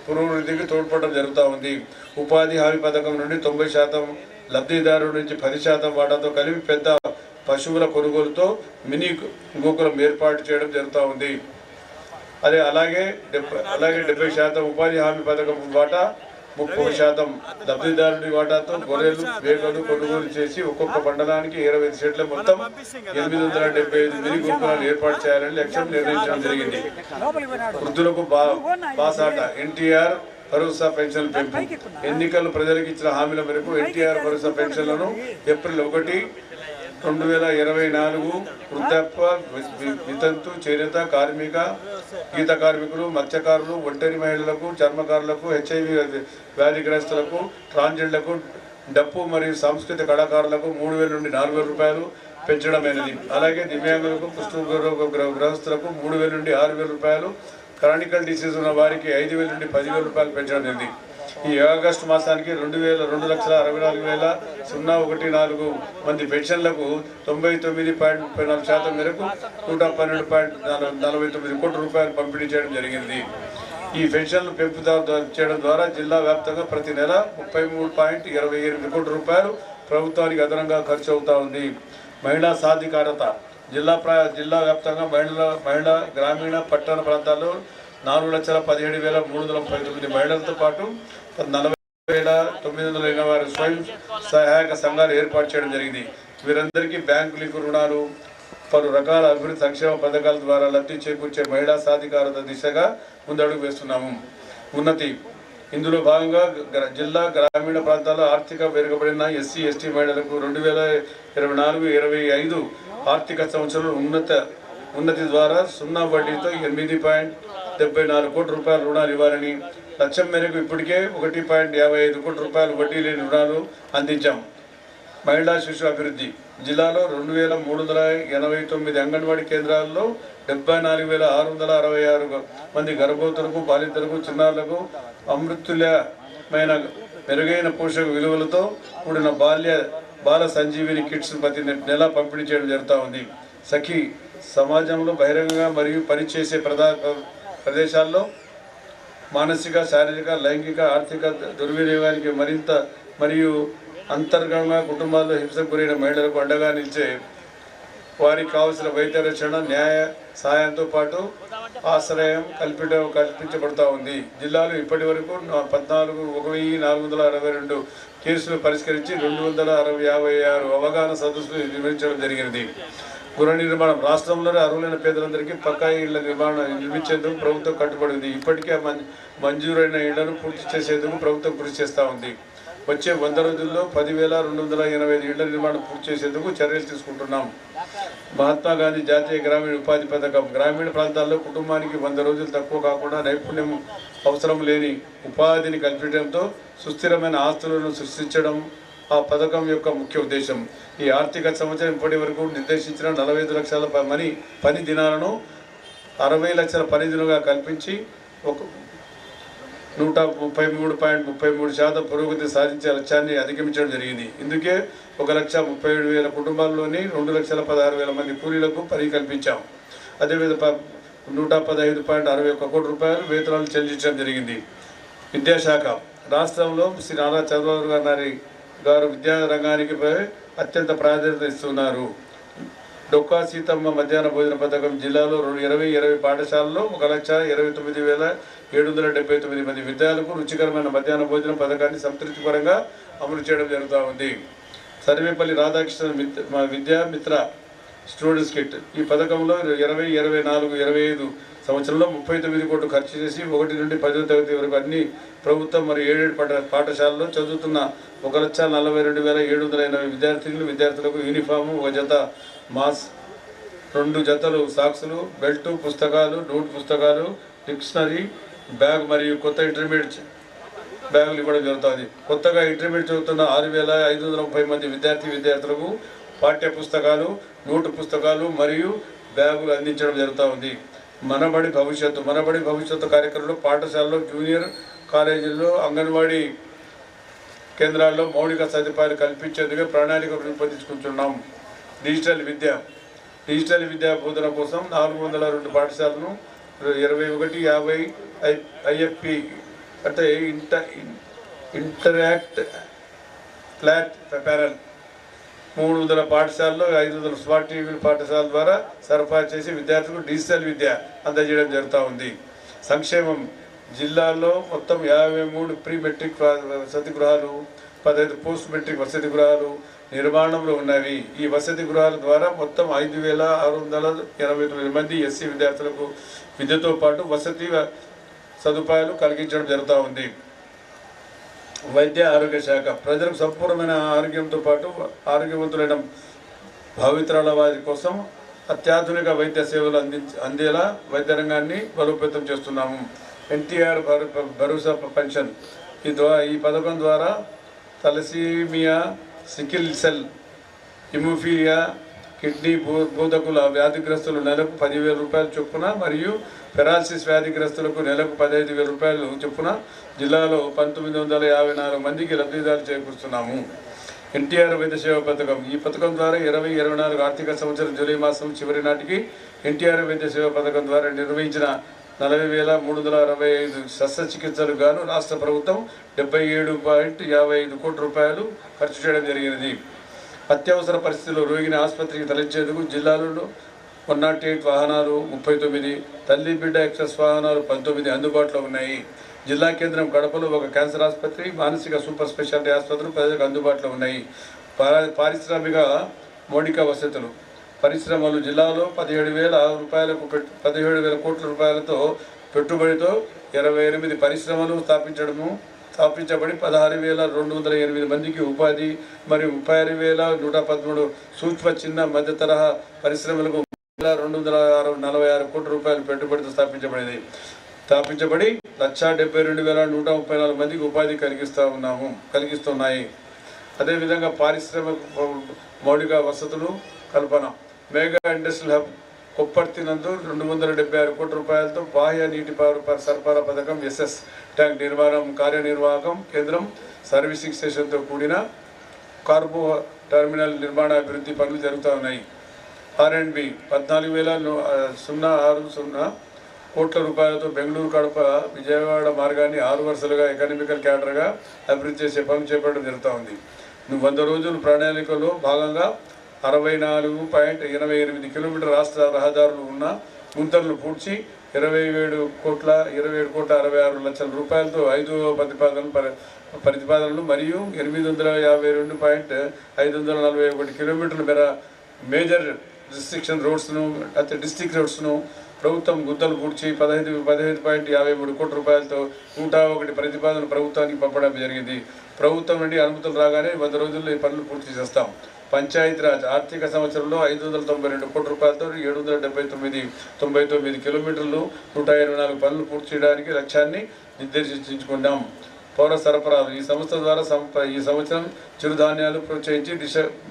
పురోభివృద్ధికి తోడ్పడడం జరుగుతూ ఉంది. ఉపాధి హామీ పథకం నుండి 90% లబ్ధిదారుల నుంచి 10% వాటాతో కలిపి పెద్ద పశువుల కొనుగోలుతో మినీ గోకులం ఏర్పాటు చేయడం జరుగుతూ ఉంది. అలాగే 70% ఉపాధి హామీ పథకం వాటా 30% లబ్ధిదారుడి వాటాతో గొర్రెలు మేకలు కొనుగోలు చేసి ఒక్కొక్క మండలానికి 25 సెట్ల మొత్తం 875 మినీ గోకులాలు ఏర్పాటు చేయాలని లక్ష్యం నిర్ణయించడం జరిగింది. వృద్ధులకు బాసాట ఎన్టీఆర్ భరోసా పెన్షన్ పెంపు ఎన్నికలు ప్రజలకు ఇచ్చిన హామీల మేరకు ఎన్టీఆర్ భరోసా పెన్షన్లను ఏప్రిల్ 1, 2024 వృద్ధాప్య వితంతు చేనేత గీత కార్మికులు మత్స్యకారులు ఒంటరి మహిళలకు చర్మకారులకు HIV వ్యాధిగ్రస్తులకు ట్రాన్స్జెండర్లకు డప్పు మరియు సాంస్కృతిక కళాకారులకు 3,000 నుండి 4,000 రూపాయలు పెంచడమైనది. అలాగే దివ్యాంగులకు గృహస్థులకు 3,000 నుండి 6,000 రూపాయలు క్రానికల్ డిసీజ్ ఉన్న వారికి 5,000 నుండి 10,000 రూపాయలు పెంచడం జరిగింది. ఈ ఆగస్టు మాసానికి 2,64,014 మంది పెన్షన్లకు 99.34% మేరకు 112.49 కోట్ల రూపాయలు పంపిణీ చేయడం జరిగింది. ఈ పెన్షన్లు పెంపు చేయడం ద్వారా జిల్లా వ్యాప్తంగా ప్రతి నెల 33.28 కోట్ల రూపాయలు ప్రభుత్వానికి అదనంగా ఖర్చు అవుతా ఉంది. మహిళా సాధికారత జిల్లా వ్యాప్తంగా మహిళా గ్రామీణ పట్టణ ప్రాంతాల్లో 4,17,339 మహిళలతో పాటు 40,926 స్వయం సహాయక సంఘాలు ఏర్పాటు చేయడం జరిగింది. వీరందరికీ బ్యాంకు లింకు రుణాలు పలు రకాల అభివృద్ధి సంక్షేమ పథకాల ద్వారా లబ్ధి చేకూర్చే మహిళా సాధికారత దిశగా ముందడుగు వేస్తున్నాము. ఉన్నతి ఇందులో భాగంగా జిల్లా గ్రామీణ ప్రాంతాల్లో ఆర్థిక వెనుకబడిన SC ST మహిళలకు 2024-25 ఆర్థిక సంవత్సరంలో ఉన్నతి ద్వారా 0 వడ్డీతో 8.74 కోట్ల రూపాయల రుణాలు ఇవ్వాలని లక్ష్యం మేరకు ఇప్పటికే 1.55 కోట్ల రూపాయల వడ్డీ లేని రుణాలు అందించాం. మహిళా శిశు అభివృద్ధి జిల్లాలో 2,389 అంగన్వాడీ కేంద్రాల్లో 74,666 మంది గర్భవతులకు బాలింతలకు చిన్నారులకు అమృతుల్యమైన మెరుగైన పోషక విలువలతో కూడిన బాల సంజీవిని కిట్స్ ప్రతి నెల పంపిణీ చేయడం జరుగుతూ ఉంది. సఖీ సమాజంలో బహిరంగంగా మరియు పనిచేసే ప్రదేశాల్లో మానసిక శారీరక లైంగిక ఆర్థిక దుర్వినియోగానికి మరియు అంతర్గతంగా కుటుంబాల్లో హింసకు గురైన మహిళలకు అండగా నిలిచే వారికి కావాల్సిన వైద్య రక్షణ న్యాయ సహాయంతో పాటు ఆశ్రయం కల్పించబడుతూ ఉంది. జిల్లాలో ఇప్పటి వరకు 1,462 కేసులు పరిష్కరించి 256 అవగాహన సదస్సులు నిర్వహించడం జరిగినది. గృహ నిర్మాణం రాష్ట్రంలోని అర్హులైన పేదలందరికీ పక్కా ఇళ్ల నిర్మించేందుకు ప్రభుత్వం కట్టుబడింది. ఇప్పటికే మంజూరైన ఇళ్లను పూర్తి చేసేందుకు ప్రభుత్వం కృషి చేస్తూ ఉంది. వచ్చే 100 రోజుల్లో 10,285 ఇళ్ల నిర్మాణం పూర్తి చేసేందుకు చర్యలు తీసుకుంటున్నాం. మహాత్మా గాంధీ జాతీయ గ్రామీణ ఉపాధి పథకం గ్రామీణ ప్రాంతాల్లో కుటుంబానికి 100 రోజులు తక్కువ కాకుండా నైపుణ్యం అవసరం లేని ఉపాధిని కల్పించడంతో సుస్థిరమైన ఆస్తులను సృష్టించడం ఆ పథకం యొక్క ముఖ్య ఉద్దేశం. ఈ ఆర్థిక సంవత్సరం ఇప్పటి వరకు నిర్దేశించిన 45 లక్షల పని దినాలను 60 లక్షల పని దినాలుగా కల్పించి 133.33% పురోగతి సాధించే లక్ష్యాన్ని అధిగమించడం జరిగింది. ఇందుకే 1,37,000 కుటుంబాల్లోని 2,16,000 మంది కూలీలకు పని కల్పించాం. అదేవిధంగా 115.61 కోట్ల రూపాయలు వేతనాలు చెల్లించడం జరిగింది. విద్యాశాఖ రాష్ట్రంలో శ్రీ నారా చంద్రబాబు గారి గారు విద్యా రంగానికి అత్యంత ప్రాధాన్యత ఇస్తున్నారు. డొక్కా సీతమ్మ మధ్యాహ్న భోజన పథకం జిల్లాలో 20 పాఠశాలలో 1,29,779 మంది విద్యార్థులకు రుచికరమైన మధ్యాహ్న భోజన పథకాన్ని సంతృప్తికరంగా అమలు చేయడం జరుగుతూ ఉంది. సర్వేపల్లి రాధాకృష్ణ విద్యామిత్ర స్టూడెంట్స్ కిట్ ఈ పథకంలో 2024-25 సంవత్సరంలో 39 కోట్లు ఖర్చు చేసి 1 నుండి 10వ తరగతి వరకు అన్ని ప్రభుత్వం మరియు 7 పాఠశాలలో చదువుతున్న 1,42,780 విద్యార్థులకు యూనిఫాము, 1 జత మాస్, 2 జతలు సాక్సులు, బెల్టు, పుస్తకాలు, నోట్ పుస్తకాలు, డిక్షనరీ బ్యాగ్ మరియు కొత్త ఇంటర్మీడియట్ బ్యాగులు ఇవ్వడం జరుగుతుంది. కొత్తగా ఇంటర్మీడియట్ చదువుతున్న 6,530 మంది విద్యార్థులకు పాఠ్య పుస్తకాలు, నోటు పుస్తకాలు మరియు బ్యాగులు అందించడం జరుగుతూ ఉంది. మనబడి భవిష్యత్తు కార్యక్రమంలో పాఠశాలలో, జూనియర్ కాలేజీల్లో, అంగన్వాడీ కేంద్రాల్లో మౌలిక సదుపాయాలు కల్పించేందుకు ప్రణాళిక రూపొందించుకుంటున్నాం. డిజిటల్ విద్యా బోధన కోసం 402 పాఠశాలను 2150 ఐఎఫ్పి అంటే ఇంటరాక్ట్ ఫ్లాట్ ప్యానల్ 300 పాఠశాలలో 500 స్మార్ట్ టీవీ పాఠశాల ద్వారా సరఫరా చేసి విద్యార్థులకు డిజిటల్ విద్య అందజేయడం జరుగుతూ ఉంది. సంక్షేమం జిల్లాలో మొత్తం 53 ప్రీ మెట్రిక్ వసతి గృహాలు, 15 పోస్ట్ మెట్రిక్ వసతి గృహాలు నిర్మాణంలో ఉన్నవి. ఈ వసతి గృహాల ద్వారా మొత్తం 5,689 మంది ఎస్సీ విద్యార్థులకు విద్యతో పాటు వసతి సదుపాయాలు కలిగించడం జరుగుతూ ఉంది. వైద్య ఆరోగ్య శాఖ ప్రజలకు సంపూర్ణమైన ఆరోగ్యంతో పాటు ఆరోగ్యవంతులైన భావితరాల వారి కోసం అత్యాధునిక వైద్య సేవలు అందేలా వైద్య రంగాన్ని బలోపేతం చేస్తున్నాము. ఎన్టీఆర్ భరోసా పెన్షన్ ఈ పథకం ద్వారా thalassaemia, sickle cell, haemophilia, kidney బోధకుల వ్యాధిగ్రస్తులు నెలకు 10,000 రూపాయలు చొప్పున మరియు పెరాలసిస్ వ్యాధిగ్రస్తులకు నెలకు 15,000 రూపాయలు చొప్పున జిల్లాలో 1,954 మందికి లబ్ధిదారులు చేకూరుస్తున్నాము. ఎన్టీఆర్ వైద్య సేవ పథకం ఈ పథకం ద్వారా 2024 ఆర్థిక సంవత్సరం జూలై మాసం చివరి నాటికి ఎన్టీఆర్ వైద్య సేవ పథకం ద్వారా నిర్వహించిన 40,365 శస్త్రచికిత్సలకు గాను రాష్ట్ర ప్రభుత్వం 77.55 కోట్ల రూపాయలు ఖర్చు చేయడం జరిగినది. అత్యవసర పరిస్థితుల్లో రోగిని ఆసుపత్రికి తరలించేందుకు జిల్లాలలో 108 వాహనాలు 39, తల్లి బిడ్డ ఎక్స్ప్రెస్ వాహనాలు 19 అందుబాటులో ఉన్నాయి. జిల్లా కేంద్రం కడపలో ఒక క్యాన్సర్ ఆసుపత్రి, మానసిక సూపర్ స్పెషాలిటీ ఆసుపత్రులు ప్రజలకు అందుబాటులో ఉన్నాయి. పారిశ్రామిక మౌలిక వసతులు పరిశ్రమలు జిల్లాలో 17,000 కోట్ల రూపాయలతో పెట్టుబడితో 28 పరిశ్రమలు స్థాపించబడి 16,208 మందికి ఉపాధి మరియు 36,113 సూక్ష్మ చిన్న మధ్య తరహా పరిశ్రమలకు 246 కోట్ల రూపాయల పెట్టుబడితో స్థాపించబడి 1,72,134 మందికి ఉపాధి కలిగిస్తున్నాయి. అదేవిధంగా పారిశ్రామిక మౌలిక వసతులు కల్పన మెగా ఇండస్ట్రియల్ హబ్ కొప్పర్తి నందు 276 కోట్ల రూపాయలతో బాహ్య నీటి సరఫరా పథకం, ఎస్ఎస్ ట్యాంక్ నిర్మాణం, కార్యనిర్వాహకం కేంద్రం, సర్వీసింగ్ స్టేషన్తో కూడిన కార్గో టెర్మినల్ నిర్మాణ అభివృద్ధి పనులు జరుగుతూ ఉన్నాయి. R&B 14,060 కోట్ల రూపాయలతో బెంగళూరు కడప విజయవాడ మార్గాన్ని 6 వరుసలుగా ఎకనామికల్ క్యాడర్గా అభివృద్ధి చేసే పనులు చేపట్టడం జరుగుతూ ఉంది. 100 రోజుల ప్రణాళికలో భాగంగా 64.88 కిలోమీటర్ రాష్ట్ర రహదారులు ఉన్న గుంతలను పూడ్చి 27,66 లక్షల రూపాయలతో 5వ ప్రతిపాదనలు మరియు 852.541 కిలోమీటర్ల మేర మేజర్ డిస్ట్రిక్ట్ రోడ్స్ను ప్రభుత్వం గుంతలు పూడ్చి 15.53 కోట్ల రూపాయలతో 101 ప్రతిపాదన ప్రభుత్వానికి పంపడం జరిగింది. ప్రభుత్వం నుండి అనుమతులు రాగానే 100 రోజుల్లో ఈ పనులు పూర్తి చేస్తాం. పంచాయతీరాజ్ ఆర్థిక సంవత్సరంలో 592 కోట్ల రూపాయలతో 799 కిలోమీటర్లు 124 పనులు పూర్తి చేయడానికి లక్ష్యాన్ని నిర్దేశించుకున్నాం. పౌర సరఫరాలు ఈ సంస్థ ద్వారా ఈ సంవత్సరం చిరుధాన్యాలు ప్రోత్సహించి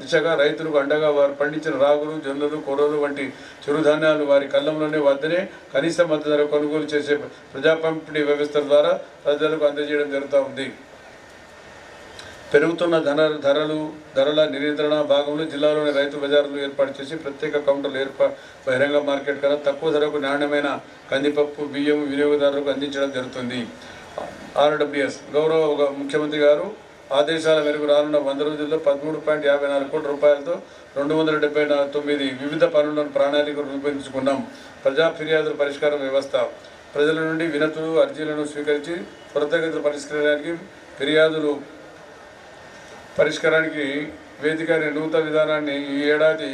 దిశగా రైతులకు అండగా వారు పండించిన రాగులు, జొన్నలు, కొర్రలు వంటి చిరుధాన్యాలు వారి కళ్ళంలోనే వద్దనే కనీస మద్దతు ధర కొనుగోలు చేసే ప్రజా పంపిణీ వ్యవస్థ ద్వారా ప్రజలకు అందజేయడం జరుగుతూ ఉంది. పెరుగుతున్న ధరల నియంత్రణ భాగంలో జిల్లాలోని రైతు బజార్లు ఏర్పాటు చేసి ప్రత్యేక కౌంటర్లు బహిరంగ మార్కెట్ కన్నా తక్కువ ధరకు నాణ్యమైన కందిపప్పు, బియ్యం వినియోగదారులకు అందించడం జరుగుతుంది. RWS గౌరవ ముఖ్యమంత్రి గారు ఆదేశాల మేరకు రానున్న 100 రోజుల్లో 13.54 కోట్ల రూపాయలతో 279 వివిధ పనులను ప్రణాళికలు రూపొందించుకున్నాం. ప్రజా ఫిర్యాదుల పరిష్కార వ్యవస్థ ప్రజల నుండి వినతులు అర్జీలను స్వీకరించి త్వరితగతిన ఫిర్యాదులు పరిష్కారానికి వేదిక అనే నూతన విధానాన్ని ఈ ఏడాది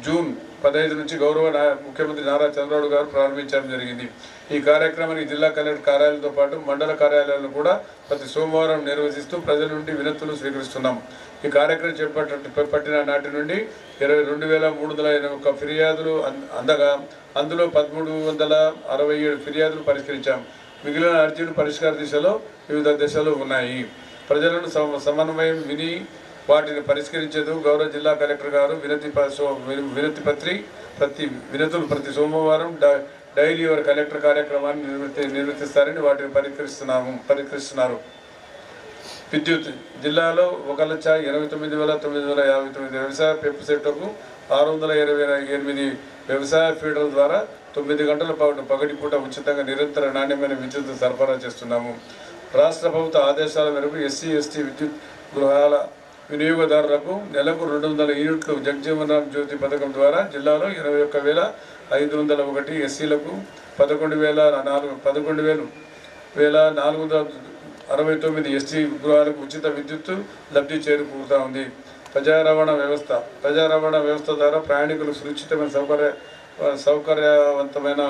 జూన్ 15 నుంచి గౌరవ ముఖ్యమంత్రి నారా చంద్రబాబు గారు ప్రారంభించడం జరిగింది. ఈ కార్యక్రమానికి జిల్లా కలెక్టర్ కార్యాలయంతో పాటు మండల కార్యాలయాలను కూడా ప్రతి సోమవారం నిర్వహిస్తూ ప్రజల నుండి వినతులు స్వీకరిస్తున్నాం. ఈ కార్యక్రమం చేపట్టిన నాటి నుండి 22,381 ఫిర్యాదులు అందగా అందులో 1,367 ఫిర్యాదులు పరిష్కరించాం. మిగిలిన అర్జీలు పరిష్కార దిశలో వివిధ దశలు ఉన్నాయి. ప్రజలను సమన్వయం విని వాటిని పరిష్కరించేందుకు గౌరవ జిల్లా కలెక్టర్ గారు వినతులు ప్రతి సోమవారం డైలీ యువర్ కలెక్టర్ కార్యక్రమాన్ని నిర్వర్తిస్తారని వాటిని పరిష్కరిస్తున్నారు. విద్యుత్ జిల్లాలో 1,89,959 వ్యవసాయ పెంపు సెట్లకు 628 వ్యవసాయ ఫీడర్ల ద్వారా 9 గంటల పాటు పగటిపూట ఉచితంగా నిరంతర నాణ్యమైన విద్యుత్ సరఫరా చేస్తున్నాము. రాష్ట్ర ప్రభుత్వ ఆదేశాల మేరకు ఎస్సీ ఎస్టీ విద్యుత్ గృహాల వినియోగదారులకు నెలకు 200 యూనిట్లు జగజీవనరామ్ జ్యోతి పథకం ద్వారా జిల్లాలో 21,501 ఎస్సీలకు 11,469 ఎస్టీ గృహాలకు ఉచిత విద్యుత్తు లబ్ధి చేకూరుతూ ఉంది. ప్రజా రవాణా వ్యవస్థ ద్వారా ప్రయాణికులు సురక్షితమైన సౌకర్యవంతమైన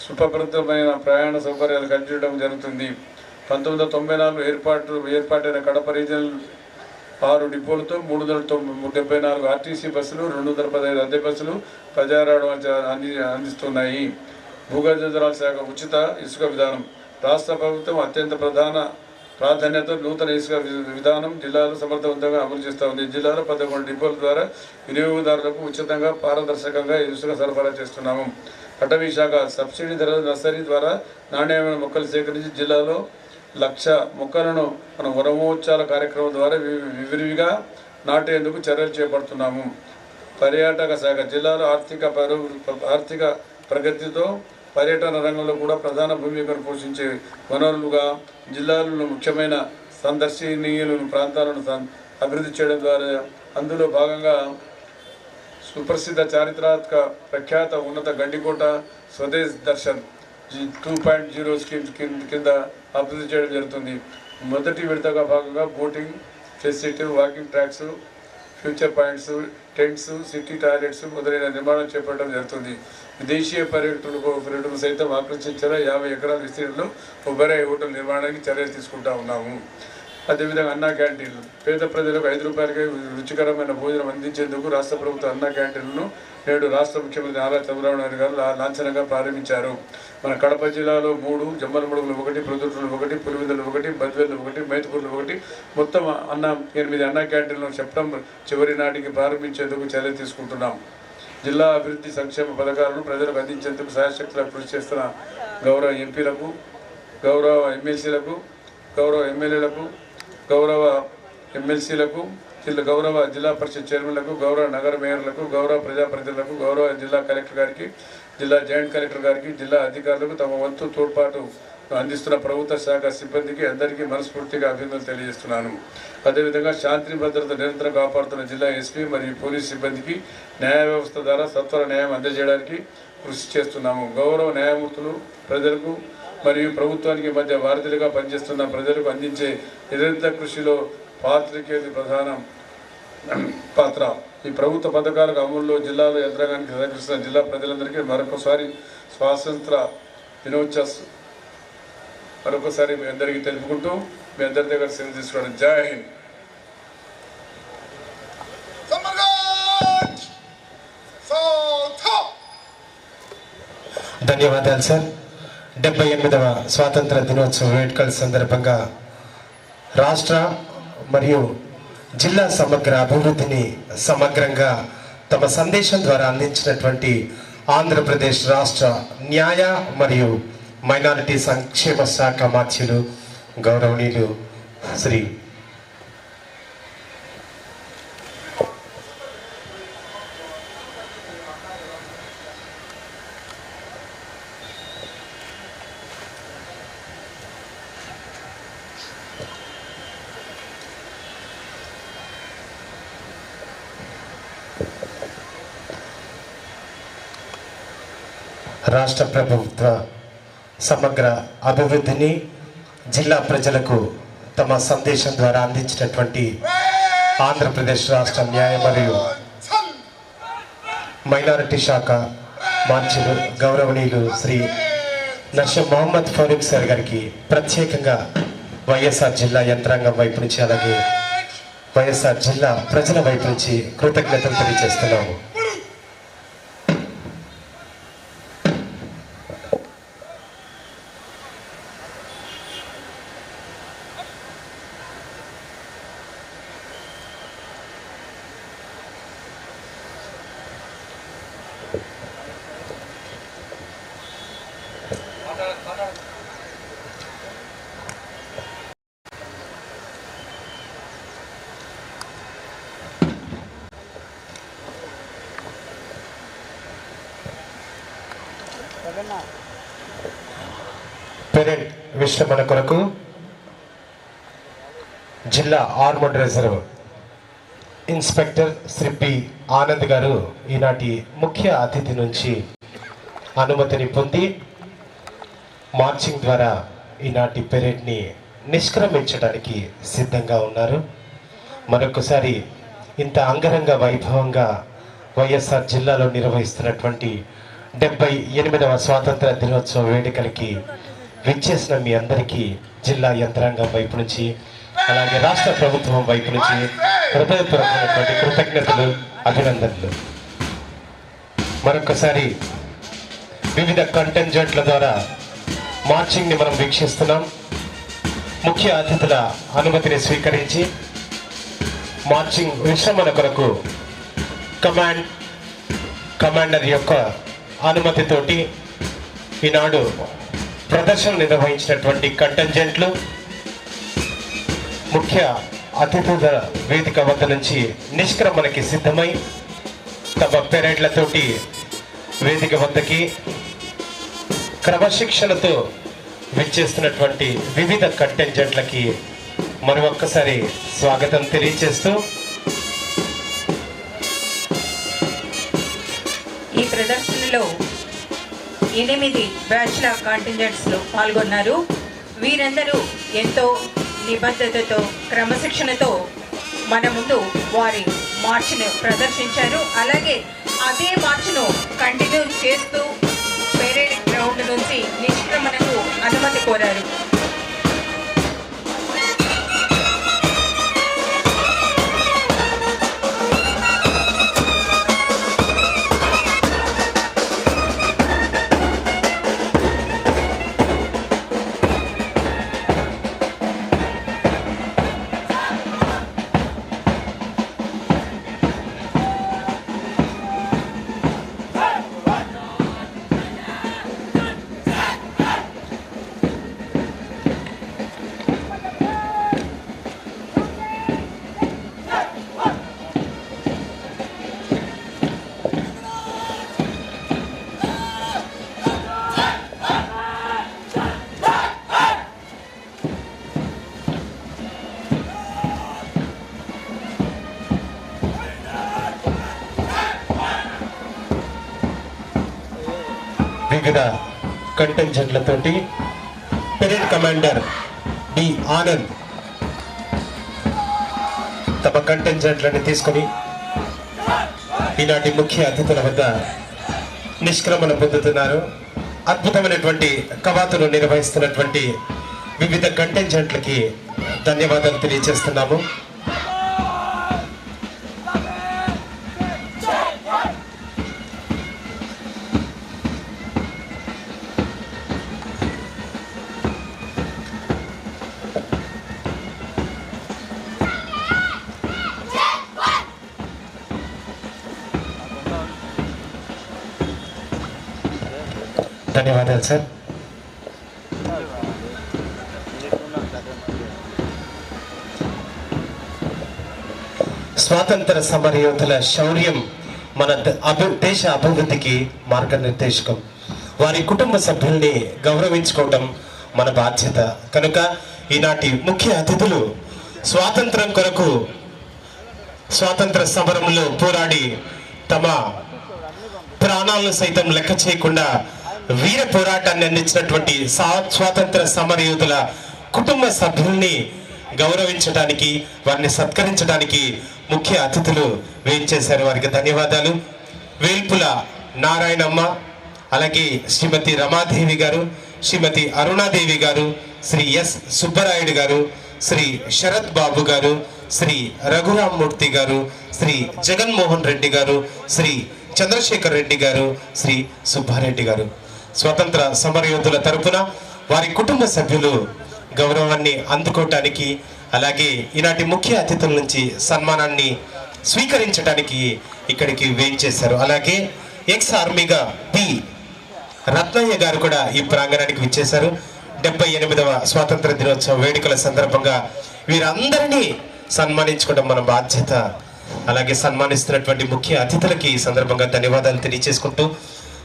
సుప్రభృతమైన ప్రయాణ సౌకర్యాలు కల్పించడం జరుగుతుంది. 1994 ఏర్పాటైన కడప రీజనల్ 6 డిపోలతో 374 ఆర్టీసీ బస్సులు, 215 అద్దె బస్సులు ప్రజా రవాణా అందిస్తున్నాయి. భూగర్భ జలాల శాఖ ఉచిత ఇసుక విధానం రాష్ట్ర ప్రభుత్వం అత్యంత ప్రాధాన్యత నూతన ఇసుక విధానం జిల్లాలో సమర్థవంతంగా అమలు చేస్తూ ఉంది. జిల్లాలో 11 డిపోల ద్వారా వినియోగదారులకు ఉచితంగా పారదర్శకంగా ఇసుక సరఫరా చేస్తున్నాము. అటవీ శాఖ సబ్సిడీ ధర నర్సరీ ద్వారా నాణ్యమైన మొక్కలు సేకరించి జిల్లాలో 1,00,000 మొక్కలను మన వనమహోత్సవాల కార్యక్రమం ద్వారా విరివిగా నాటేందుకు చర్యలు చేపడుతున్నాము. పర్యాటక శాఖ జిల్లాలో ఆర్థిక ప్రగతితో పర్యటన రంగంలో కూడా ప్రధాన భూమికను పోషించే వనరులుగా జిల్లాలలో ముఖ్యమైన సందర్శనీయుల ప్రాంతాలను అభివృద్ధి చేయడం ద్వారా అందులో భాగంగా సుప్రసిద్ధ చారిత్రాత్మక ప్రఖ్యాత ఉన్నత గండికోట స్వదేశ్ దర్శన్ 2.0 స్కీమ్ కింద అభివృద్ధి చేయడం జరుగుతుంది. మొదటి విడతగా భాగంగా boating facility, walking tracks, future points, tents, city toilets మొదలైన నిర్మాణం చేపట్టడం జరుగుతుంది. విదేశీయ పర్యటకులకు సైతం ఆకర్షించేలా 50 ఎకరాల విస్తీర్ణంలో ఒబెరాయ్ హోటల్ నిర్మాణానికి చర్యలు తీసుకుంటా ఉన్నాము. అదేవిధంగా అన్నా క్యాంటీన్లు పేద ప్రజలకు 5 రూపాయలకే రుచికరమైన భోజనం అందించేందుకు రాష్ట్ర ప్రభుత్వ అన్నా క్యాంటీన్లను నేడు రాష్ట్ర ముఖ్యమంత్రి నారా చంద్రబాబు నాయుడు గారు లాంఛనంగా ప్రారంభించారు. మన కడప జిల్లాలో 3, జమ్మలమడుగులు 1, ప్రొద్దుటూరు 1, పులివెందులు 1, బద్వేలు 1, మైతుకూరులు 1 మొత్తం 8 అన్నా క్యాంటీన్లను సెప్టెంబర్ చివరి నాటికి ప్రారంభించేందుకు చర్యలు తీసుకుంటున్నాం. జిల్లా అభివృద్ధి సంక్షేమ పథకాలను ప్రజలకు అందించేందుకు శాయశక్తులా కృషి చేస్తున్న గౌరవ ఎంపీలకు, గౌరవ ఎమ్మెల్సీలకు, గౌరవ ఎమ్మెల్యేలకు, గౌరవ ఎమ్మెల్సీలకు, గౌరవ జిల్లా పరిషత్ చైర్మన్లకు, గౌరవ నగర మేయర్లకు, గౌరవ ప్రజాప్రతినిధులకు, గౌరవ జిల్లా కలెక్టర్ గారికి, జిల్లా జాయింట్ కలెక్టర్ గారికి, జిల్లా అధికారులకు తమ వంతు తోడ్పాటు అందిస్తున్న ప్రభుత్వ శాఖ సిబ్బందికి అందరికీ మనస్ఫూర్తిగా అభినందనలు తెలియజేస్తున్నాను. అదేవిధంగా శాంతి భద్రత నిరంతరం కాపాడుతున్న జిల్లా ఎస్పీ మరియు పోలీస్ సిబ్బందికి న్యాయ వ్యవస్థ ద్వారా సత్వర న్యాయం అందజేయడానికి కృషి చేస్తున్నాము. గౌరవ న్యాయమూర్తులు ప్రజలకు మరియు ప్రభుత్వానికి మధ్య వారధులుగా పనిచేస్తున్న ప్రజలకు అందించే నిరంతర కృషిలో పాత్రికేయులు ప్రధాన పాత్ర. ఈ ప్రభుత్వ పథకాలకు అమలులో జిల్లాలో యంత్రాంగానికి సహకరిస్తున్న జిల్లా ప్రజలందరికీ మరొకసారి స్వాతంత్ర దినోత్సవ మీ అందరికీ తెలుపుకుంటూ మీ అందరి దగ్గర సెలవు తీసుకోవడం. జై హింద్. ధన్యవాదాలు సార్. 78వ స్వాతంత్ర దినోత్సవ వేడుకల సందర్భంగా రాష్ట్ర మరియు జిల్లా సమగ్ర అభివృద్ధిని సమగ్రంగా తమ సందేశం ద్వారా అందించినటువంటి ఆంధ్రప్రదేశ్ రాష్ట్ర న్యాయ మరియు మైనారిటీ సంక్షేమ శాఖ మాత్యులు గౌరవనీయులు శ్రీ రాష్ట్ర ప్రభుత్వ సమగ్ర అభివృద్ధిని జిల్లా ప్రజలకు తమ సందేశం ద్వారా అందించినటువంటి ఆంధ్రప్రదేశ్ రాష్ట్ర న్యాయ మరియు మైనారిటీ శాఖ మంత్రులు గౌరవనీయులు శ్రీ నషీం మొహమ్మద్ ఫరూక్ సార్ గారికి ప్రత్యేకంగా వైఎస్ఆర్ జిల్లా యంత్రాంగం వైపు నుంచి అలాగే వైఎస్ఆర్ జిల్లా ప్రజల వైపు నుంచి కృతజ్ఞతలు తెలియజేస్తున్నాము. పెరెంట్ విశ్రమణ కొరకు జిల్లా armed reserve inspector Shri P Anand గారు ఈనాటి ముఖ్య అతిథి నుంచి అనుమతిని పొంది మార్చింగ్ ద్వారా ఈనాటి పెరెంట్ని నిష్క్రమించడానికి సిద్ధంగా ఉన్నారు. మరొకసారి ఇంత అంగరంగ వైభవంగా వైఎస్ఆర్ జిల్లాలో నిర్వహిస్తున్నటువంటి 78వ స్వాతంత్ర దినోత్సవ వేడుకలకి విచ్చేసిన మీ అందరికీ జిల్లా యంత్రాంగం వైపు నుంచి అలాగే రాష్ట్ర ప్రభుత్వం వైపు నుంచి హృదయపూర్వకమైనటువంటి కృతజ్ఞతలు, అభినందనలు. మరొకసారి వివిధ కంటెంజెంట్ల ద్వారా మార్చింగ్ని మనం వీక్షిస్తున్నాం. ముఖ్య అతిథుల అనుమతిని స్వీకరించి మార్చింగ్ విశ్రమణ కొరకు కమాండర్ యొక్క అనుమతితోటి ఈనాడు ప్రదర్శన నిర్వహించినటువంటి కంటెంజెంట్లు ముఖ్య అతిథుల వేదిక వద్ద నుంచి నిష్క్రమణకి సిద్ధమై తమ పెరేడ్లతోటి వేదిక వద్దకి క్రమశిక్షణతో విచ్చేస్తున్నటువంటి వివిధ కంటెంజెంట్లకి మరొక్కసారి స్వాగతం తెలియజేస్తూ ఈ ప్రదర్శనలో 8 బ్యాచ్ల కాంటింజెంట్స్లో పాల్గొన్నారు. వీరందరూ ఎంతో నిబద్ధతతో క్రమశిక్షణతో మన ముందు వారి మార్చ్ను ప్రదర్శించారు. అలాగే అదే మార్చ్ను కంటిన్యూ చేస్తూ పెరేడ్ గ్రౌండ్ నుంచి నిష్క్రమణకు అనుమతి కోరారు. వివిధ కంటెంజెంట్లతోటి పెరేడ్ కమాండర్ డి ఆనంద్ తమ కంటెంజెంట్లను తీసుకొని ఈనాటి ముఖ్య అతిథుల వద్ద నిష్క్రమణ పొందుతున్నారు. అద్భుతమైనటువంటి కవాతును నిర్వహిస్తున్నటువంటి వివిధ కంటెంజెంట్లకి ధన్యవాదాలు తెలియజేస్తున్నాము. ధన్యవాదాలు సార్. స్వాతంత్ర సమరయోధుల శౌర్యం మన దేశ అభివృద్ధికి మార్గనిర్దేశకం. వారి కుటుంబ సభ్యుల్ని గౌరవించుకోవడం మన బాధ్యత. కనుక ఈనాటి ముఖ్య అతిథులు స్వాతంత్రం కొరకు స్వాతంత్ర సమరంలో పోరాడి తమ ప్రాణాలను సైతం లెక్క చేయకుండా వీర పోరాటాన్ని అందించినటువంటి స్వాతంత్ర సమరయోధుల కుటుంబ సభ్యుల్ని గౌరవించడానికి, వారిని సత్కరించడానికి ముఖ్య అతిథులు వేయించేశారు. వారికి ధన్యవాదాలు. వేల్పుల నారాయణమ్మ, అలాగే శ్రీమతి రమాదేవి గారు, శ్రీమతి అరుణాదేవి గారు, శ్రీ ఎస్ సుబ్బరాయుడు గారు, శ్రీ శరత్ బాబు గారు, శ్రీ రఘురామ్మూర్తి గారు, శ్రీ జగన్మోహన్ రెడ్డి గారు, శ్రీ చంద్రశేఖర్ రెడ్డి గారు, శ్రీ సుబ్బారెడ్డి గారు. స్వతంత్ర సమరయోధుల తరపున వారి కుటుంబ సభ్యులు గౌరవాన్ని అందుకోవటానికి, అలాగే ఈనాటి ముఖ్య అతిథుల నుంచి సన్మానాన్ని స్వీకరించడానికి ఇక్కడికి వేయించేశారు. అలాగే ఎక్స్ ఆర్మీగా పి రత్నయ్య గారు కూడా ఈ ప్రాంగణానికి విచ్చేశారు. 78వ స్వాతంత్ర దినోత్సవ వేడుకల సందర్భంగా వీరందరినీ సన్మానించుకోవడం మన బాధ్యత. అలాగే సన్మానిస్తున్నటువంటి ముఖ్య అతిథులకి ఈ సందర్భంగా ధన్యవాదాలు తెలియజేసుకుంటూ,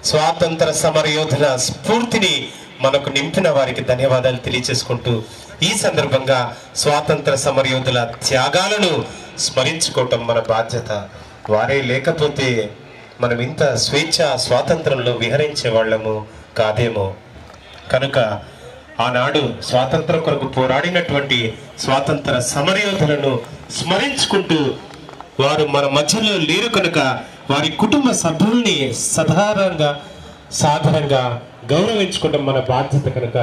స్వాతంత్ర సమరయోధుల స్ఫూర్తిని మనకు నింపిన వారికి ధన్యవాదాలు తెలియజేసుకుంటూ, ఈ సందర్భంగా స్వాతంత్ర సమరయోధుల త్యాగాలను స్మరించుకోవటం మన బాధ్యత. వారే లేకపోతే మనం ఇంత స్వేచ్ఛ స్వాతంత్రంలో విహరించే వాళ్ళము కాదేమో. కనుక ఆనాడు స్వాతంత్రం కొరకు పోరాడినటువంటి స్వాతంత్ర సమరయోధులను స్మరించుకుంటూ, వారు మన మధ్యలో లేరు కనుక వారి కుటుంబ సభ్యుల్ని సాధారణంగా గౌరవించుకోవడం మన బాధ్యత. కనుక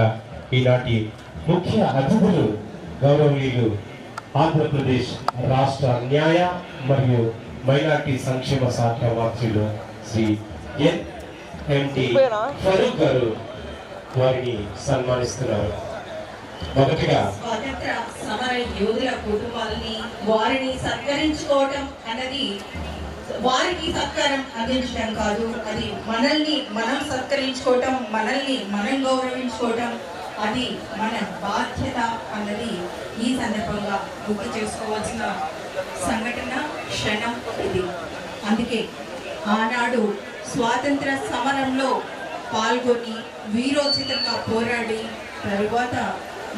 ఈనాటి ముఖ్య అతిథులు గౌరవనీయులు ఆంధ్రప్రదేశ్ రాష్ట్ర న్యాయ మరియు మైనార్టీ సంక్షేమ శాఖ మంత్రులు శ్రీ ఎన్.ఎం.టి. ఫరూక్ గారు వారిని సన్మానిస్తున్నారు. మొదటిగా స్వాతంత్ర సమర యోధుల కుటుంబాలని వారిని సత్కరించుకోవటం అన్నది వారికి సత్కారం అందించడం కాదు, అది మనల్ని మనం సత్కరించుకోవటం, మనల్ని మనం గౌరవించుకోవటం, అది మన బాధ్యత అన్నది ఈ సందర్భంగా గుర్తు చేసుకోవాల్సిన సంఘటన క్షణం ఇది. అందుకే ఆనాడు స్వాతంత్ర సమరంలో పాల్గొని వీరోచితంగా పోరాడి తరువాత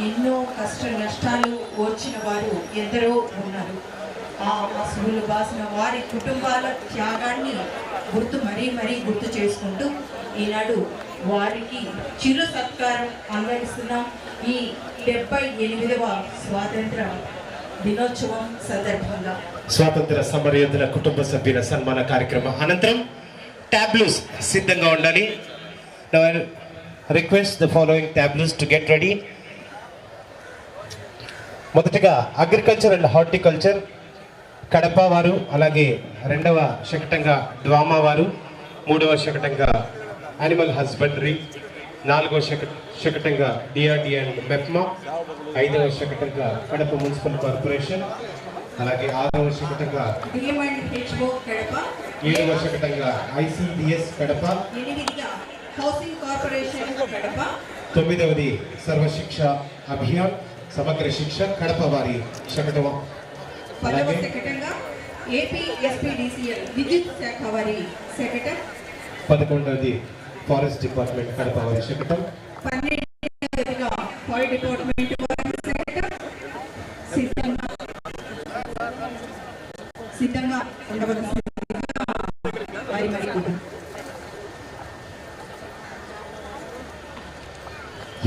ఎన్నో కష్ట నష్టాలు వచ్చిన వారు ఎందరో ఉన్నారు. ఆ అసువులు బాసిన వారి కుటుంబాల త్యాగాన్ని మరీ గుర్తు చేసుకుంటూ ఈనాడు వారికి చిరు సత్కారం అందరిస్తున్నాం. ఈ 78వ స్వాతంత్ర దినోత్సవం సందర్భంగా స్వాతంత్ర సమరయోధుల కుటుంబ సభ్యుల సన్మాన కార్యక్రమం అనంతరం టాబ్లూస్ సిద్ధంగా ఉండాలి. Now I request the following tableaus to get ready. మొదటిగా అగ్రికల్చర్ అండ్ హార్టికల్చర్ కడప వారు, అలాగే 2వ శకటంగా డ్వామా వారు, 3వ శకటంగా యానిమల్ హస్బెండరీ, 4వ శకటంగా డిఆర్డి అండ్ మెప్మా, 5వ శకటంగా కడప మున్సిపల్ కార్పొరేషన్, అలాగే 6వ శకటంగా 7వ శకటంగా ICDS Kadapa, housing corporation Kadapa, 9వది సర్వశిక్ష అభియాన్ సమగ్ర శిక్ష కడప వారి శకటం, 10వ శకటంగా ఏపీ ఎస్పీడీసీఎల్ విద్యుత్ శాఖ వారి శకటం, 11వది ఫారెస్ట్ డిపార్ట్మెంట్ కడప వారి శకటం, 12వదిగా ఫారెస్ట్ డిపార్ట్మెంట్ వారి శకటం సిద్ధంగా ఉండవలసిందిగా వారి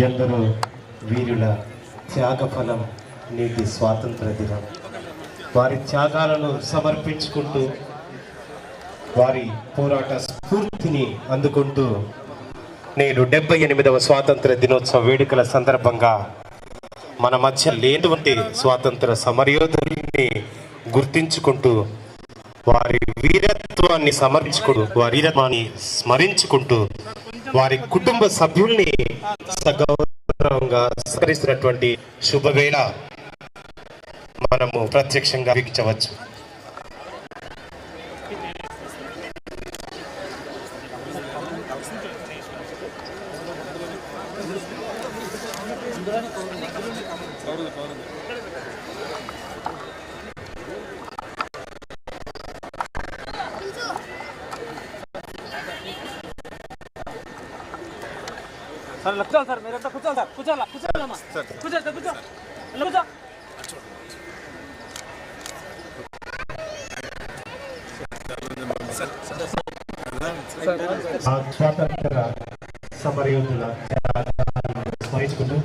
ఎందరో వీరుల త్యాగఫలం నేటి స్వాతంత్ర దినం. వారి త్యాగాలను సమర్పించుకుంటూ, వారి పోరాట స్ఫూర్తిని అందుకుంటూ నేడు 78వ స్వాతంత్ర దినోత్సవ వేడుకల సందర్భంగా మన మధ్య లేనటువంటి స్వాతంత్ర సమరయోధుల్ని గుర్తించుకుంటూ, వారి వీరత్వాన్ని సమర్పించుకుంటూ, వారి వీరత్వాన్ని స్మరించుకుంటూ, వారి కుటుంబ సభ్యుల్ని సగౌరవంగా సత్కరిస్తున్నటువంటి శుభవేళ మనము ప్రత్యక్షంగా వీక్షించవచ్చు. सर लगता सर मेरे तो कुछ सर कुछ స్వాతంత్ర సమరయోధుల స్మరించుకుంటూ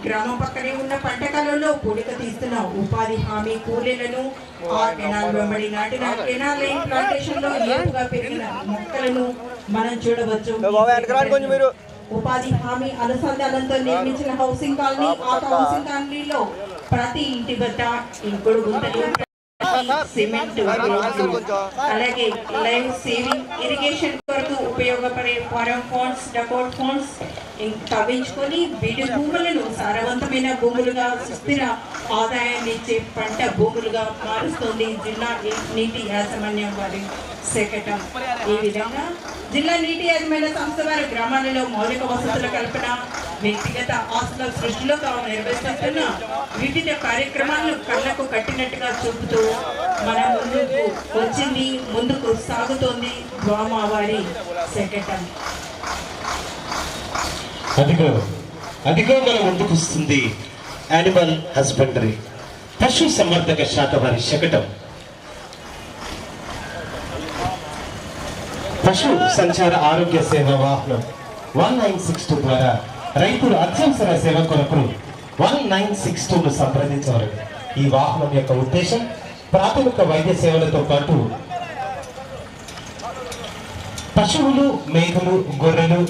గ్రామం పక్కనే ఉన్న పంట కాలంలో పూడిక తీస్తున్న ఉపాధి హామీ కూలీలను ఆ కెనాల్ వెంబడి నాటిన కెనాల్ లైన్ ప్లాంటేషన్ లో ఏపుగా పెరిగిన మొక్కలను మనం చూడవచ్చు. ఉపాధి హామీ అనుసంధానంతో నిర్మించిన హౌసింగ్ కాలనీ, ఆ హౌసింగ్ కాలనీలో ప్రతి ఇంటి వద్ద ఇంకుడు గుంతలు, సిమెంట్ రోడ్లు, అలాగే లైవ్ సేవింగ్ ఇరిగేషన్ కొరకు ఉపయోగపడే ఫారం ఫండ్స్, డకోట్ ఫండ్స్ తవ్వించుకొని బీడు భూములను సారవంతమైన భూములుగా, సుస్థిర ఆదాయాన్ని ఇచ్చే పంట భూములుగా మారుస్తోంది జిల్లా నీటి యాజమాన్యం వారి శకటం. ఈ విధంగా జిల్లా నీటి యాజమాన్య సంస్థ వారి గ్రామాలలో మౌలిక వసతుల కల్పన, వ్యక్తిగత ఆస్తుల సృష్టిలో తాము నిర్వహిస్తున్న వివిధ కార్యక్రమాలను కళ్ళకు కట్టినట్టుగా చూపుతూ మన ముందుకు వచ్చింది, ముందుకు సాగుతోంది డ్వామా వారి శకటం. అదిగో మన ముందుకు వస్తుంది యానిమల్ హస్బెండరీ, పశు సంవర్ధక శాఖ వారి శకటం. పశు సంచార ఆరోగ్య సేవ వాహనం 1962 ద్వారా రైతులు అత్యవసర సేవ కొరకు 1962ను సంప్రదించవలెను. ఈ వాహనం యొక్క ఉద్దేశం ప్రాథమిక వైద్య సేవలతో పాటు పశువులు, మేకలు, గొర్రెలు,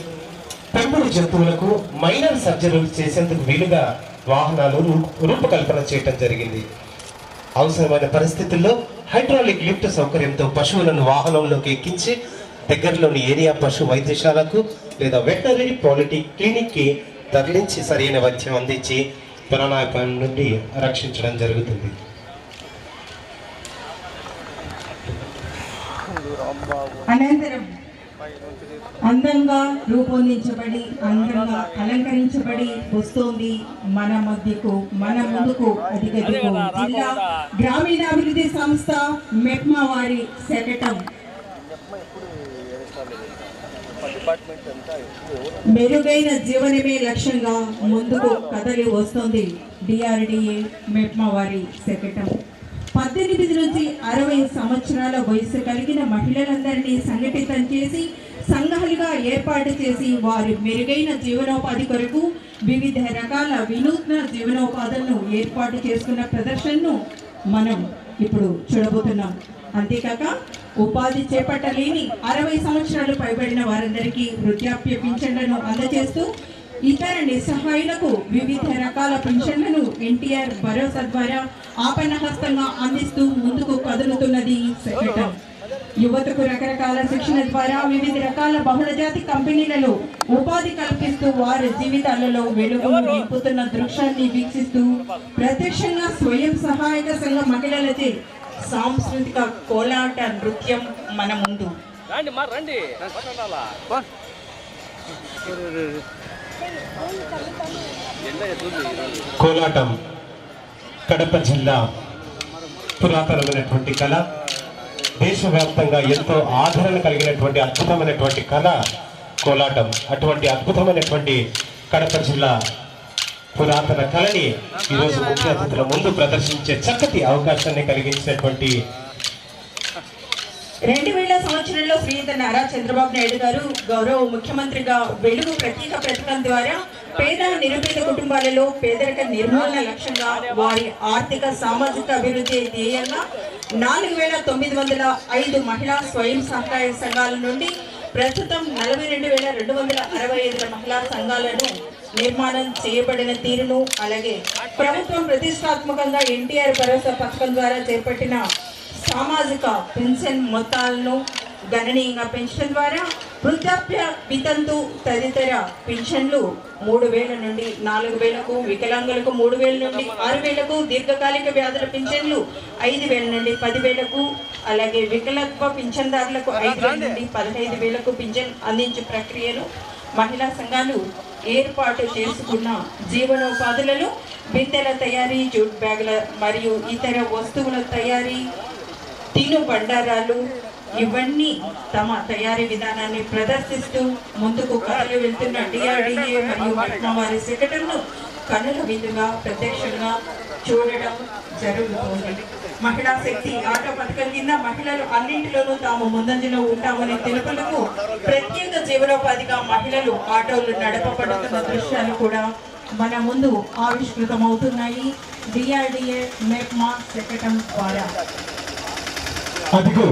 పెంపుడు జంతువులకు మైనర్ సర్జరీలు చేసేందుకు వీలుగా వాహనాలు రూపకల్పన చేయడం జరిగింది. అవసరమైన పరిస్థితుల్లో హైడ్రాలిక్ లిఫ్ట్ సౌకర్యంతో పశువులను వాహనంలోకి ఎక్కించి దగ్గరలోని ఏరియా పశు వైద్యశాలకు లేదా వెటనరీ పాలిటీ క్లినిక్ కి తరలించి సరైన వైద్యం అందించి ప్రాణాపాయం నుండి రక్షించడం జరుగుతుంది. అనంతరం అందంగా రూపొందించబడి, అందంగా అలంకరించబడి వస్తోంది మన మధ్యకు, మన ముందుకు అధిగతికు జిల్లా గ్రామీణాభివృద్ధి సంస్థ మెప్మా వారి శకటం. మెరుగైన జీవనమే లక్ష్యంగా ముందుకు కదలి వస్తోంది డిఆర్డిఏ మెప్మా వారి శకటం. 18 నుంచి 60 సంవత్సరాల వయసు కలిగిన మహిళలందరినీ సంఘటితం చేసి సంఘాలుగా ఏర్పాటు చేసి వారి మెరుగైన జీవనోపాధి కొరకు వివిధ రకాల వినూత్న జీవనోపాధులను ఏర్పాటు చేసుకున్న ప్రదర్శనను మనం ఇప్పుడు చూడబోతున్నాం. అంతేకాక ఉపాధి చేపట్టలేని 60 సంవత్సరాలు పైబడిన వారందరికీ వృద్ధాప్య పింఛన్లను అందజేస్తూ ఇతర నిస్సహాయులకు వివిధ రకాల పింఛన్లను ఎన్టీఆర్ భరోసా ద్వారా ఆపన్నహస్తంగా అందిస్తూ ముందుకు కదులుతున్నది శకటం. యువతకు రకరకాల శిక్షణ ద్వారా వివిధ రకాల బహుళజాతి కంపెనీలలో ఉపాధి కల్పిస్తూ వారి జీవితాలలో వెలుగును నింపుతున్న దృశ్యాన్ని వీక్షిస్తూ ప్రత్యక్షంగా స్వయం సహాయక సంఘ మహిళలచే సాంస్కృతిక కోలాట నృత్యం మన ముందు. కోలాటం కడప జిల్లా పురాతనమైనటువంటి కళ, దేశవ్యాప్తంగా ఎంతో ఆదరణ కలిగినటువంటి అద్భుతమైనటువంటి కళ కోలాటం. అటువంటి అద్భుతమైనటువంటి కడప జిల్లా పురాతన కళని ఈరోజు ముఖ్య అతిథుల ముందు ప్రదర్శించే చక్కటి అవకాశాన్ని కలిగించినటువంటి 2000 సంవత్సరంలో శ్రీయుత నారా చంద్రబాబు నాయుడు గారు గౌరవ ముఖ్యమంత్రిగా వెలుగు ప్రత్యేక పథకం ద్వారా పేద నిరుపేద కుటుంబాలలో పేదరిక నిర్మూలన లక్ష్యంగా వారి ఆర్థిక సామాజిక అభివృద్ధి ధ్యేయంగా 4905 మహిళా స్వయం సహాయ సంఘాల నుండి ప్రస్తుతం 42,265 మహిళా సంఘాలను నిర్మాణం చేయబడిన తీరును, అలాగే ప్రభుత్వం ప్రతిష్టాత్మకంగా ఎన్టీఆర్ భరోసా పథకం ద్వారా చేపట్టిన సామాజిక పెన్షన్ మొత్తాలను గణనీయంగా పెంచడం ద్వారా వృద్ధాప్య, వితంతు తదితర పెన్షన్లు 3,000 నుండి 4,000కు, వికలాంగులకు 3,000 నుండి 6,000కు, దీర్ఘకాలిక వ్యాధుల పెన్షన్లు 5,000 నుండి 10,000కు, అలాగే వికలాంగ పింఛన్దారులకు 5,000 నుండి 15,000కు పింఛన్ అందించే ప్రక్రియను మహిళా సంఘాలు ఏర్పాటు చేసుకున్న జీవనోపాధులలో బిందెల తయారీ, జూట్ బ్యాగుల మరియు ఇతర వస్తువుల తయారీ, తిను బండారాలు ఇవన్నీ తమ తయారీ విధానాన్ని ప్రదర్శిస్తూ ముందుకు కథలు వెళ్తున్న డిఆర్డిఏ మరియు మెప్మా వారి శకటంను కన్నుల విధంగా ప్రత్యక్షంగా చూడడం జరుగుతుంది. మహిళా శక్తి ఆటో పథకం కింద మహిళలు అన్నింటిలోనూ తాము ముందంజలో ఉంటామని తెలుపులకు ప్రత్యేక జీవనోపాధిగా మహిళలు ఆటోలు నడపబడుతున్న దృశ్యాలు కూడా మన ముందు ఆవిష్కృతమవుతున్నాయి డిఆర్డిఏ మెప్మా శకటం ద్వారా. అదిగో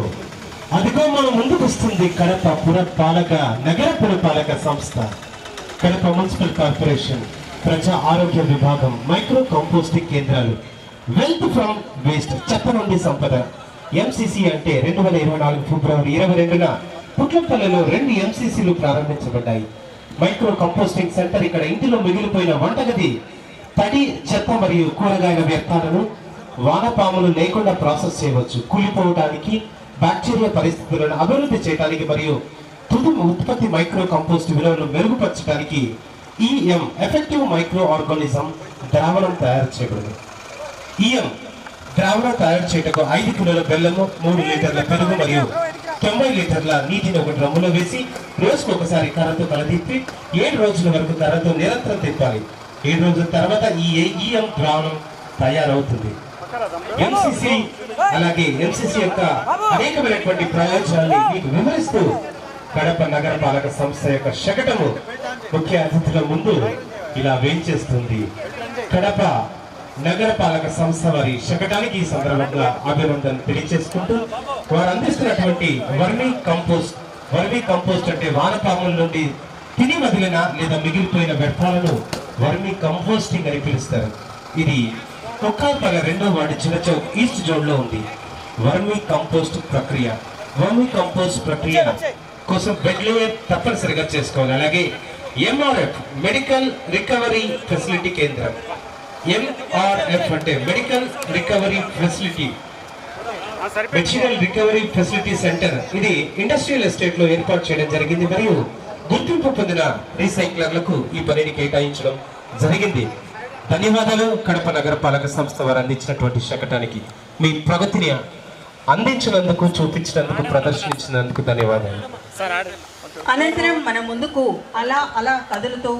అదిగో మన ముందుకు వస్తుంది కడప పురపాలక నగర పురపాలక సంస్థ, కడప మున్సిపల్ కార్పొరేషన్ ప్రజా ఆరోగ్య విభాగం మైక్రో కంపోస్టింగ్ కేంద్రాలు, వెల్త్ ఫ్రమ్ వేస్ట్ చెత్త నుండి సంపద ఎంసీసీ అంటే 2024 ఫిబ్రవరి 22న పుట్లపల్లిలో 2 ఎంసీసీలు ప్రారంభించబడ్డాయి. మైక్రో కంపోస్టింగ్ సెంటర్ ఇక్కడ ఇంటిలో మిగిలిపోయిన వంటగది తడి చెత్త మరియు కూరగాయల వ్యర్థాలను వానపాములు లేకుండా ప్రాసెస్ చేయవచ్చు. కూలిపోవడానికి బ్యాక్టీరియా పరిస్థితులను అభివృద్ధి చేయడానికి మరియు తుది ఉత్పత్తి మైక్రో కంపోస్ట్ విలువను మెరుగుపరచడానికి ఈఎం ఎఫెక్టివ్ మైక్రో ఆర్గానిజం ద్రావణం తయారు చేయబడింది. ఈఎం ద్రావణం తయారు చేయటకు 5 కిలోల బెల్లము, 3 లీటర్ల పెరుగు మరియు 90 లీటర్ల నీటిని ఒక డ్రమ్ములో వేసి రోజుకు ఒకసారి కర్రతో కలదిప్పి 7 రోజుల వరకు కర్రతో నిరంతరం తిప్పాలి. 7 రోజుల తర్వాత ఈ ఈఎం ద్రావణం తయారవుతుంది. ఎంసీసీ అలాగే ఎంసీసీ యొక్క అనేకమైనటువంటి ప్రయోజనాన్ని మీకు వివరిస్తూ కడప నగరపాలక సంస్థ యొక్క శకటము ముఖ్య అతిథుల ముందు ఇలా వేంచేస్తుంది. కడప నగరపాలక సంస్థ వారి శకటానికి ఈ సందర్భంగా అభినందనలు తెలియజేసుకుంటూ వారు అందిస్తున్నటువంటి వర్మీ కంపోస్ట్ అంటే వానపాముల నుండి తిని వదిలిన లేదా మిగిలిపోయిన వ్యర్థాలను వర్మీ కంపోస్టింగ్ అని పిలుస్తారు. ఇది కుక్కాపల్లి 2వ వార్డు చిన్నచౌక్ ఈస్ట్ జోన్ లో ఉంది. వర్మీ కంపోస్ట్ ప్రక్రియ కోసం బెడ్ లేయర్ తప్పనిసరిగా చేసుకోవాలి. అలాగే ఎంఆర్ఎఫ్ మెడికల్ రికవరీ ఫెసిలిటీ కేంద్రం, ఎంఆర్ఎఫ్ అంటే మెడికల్ రికవరీ ఫెసిలిటీ సెంటర్, ఇది ఇండస్ట్రియల్ ఎస్టేట్ లో ఏర్పాటు చేయడం జరిగింది మరియు గుర్తింపు పొందిన రీసైక్లర్లకు ఈ పనిని కేటాయించడం జరిగింది. ధన్యవాదాలు. కడప నగరపాలక సంస్థ వారు అందించినటువంటి శకటానికి మీ ప్రగతిని అందించినందుకు, చూపించినందుకు, ప్రదర్శించినందుకు ధన్యవాదాలు. అనంతరం మన ముందుకు అలా కదులుతూ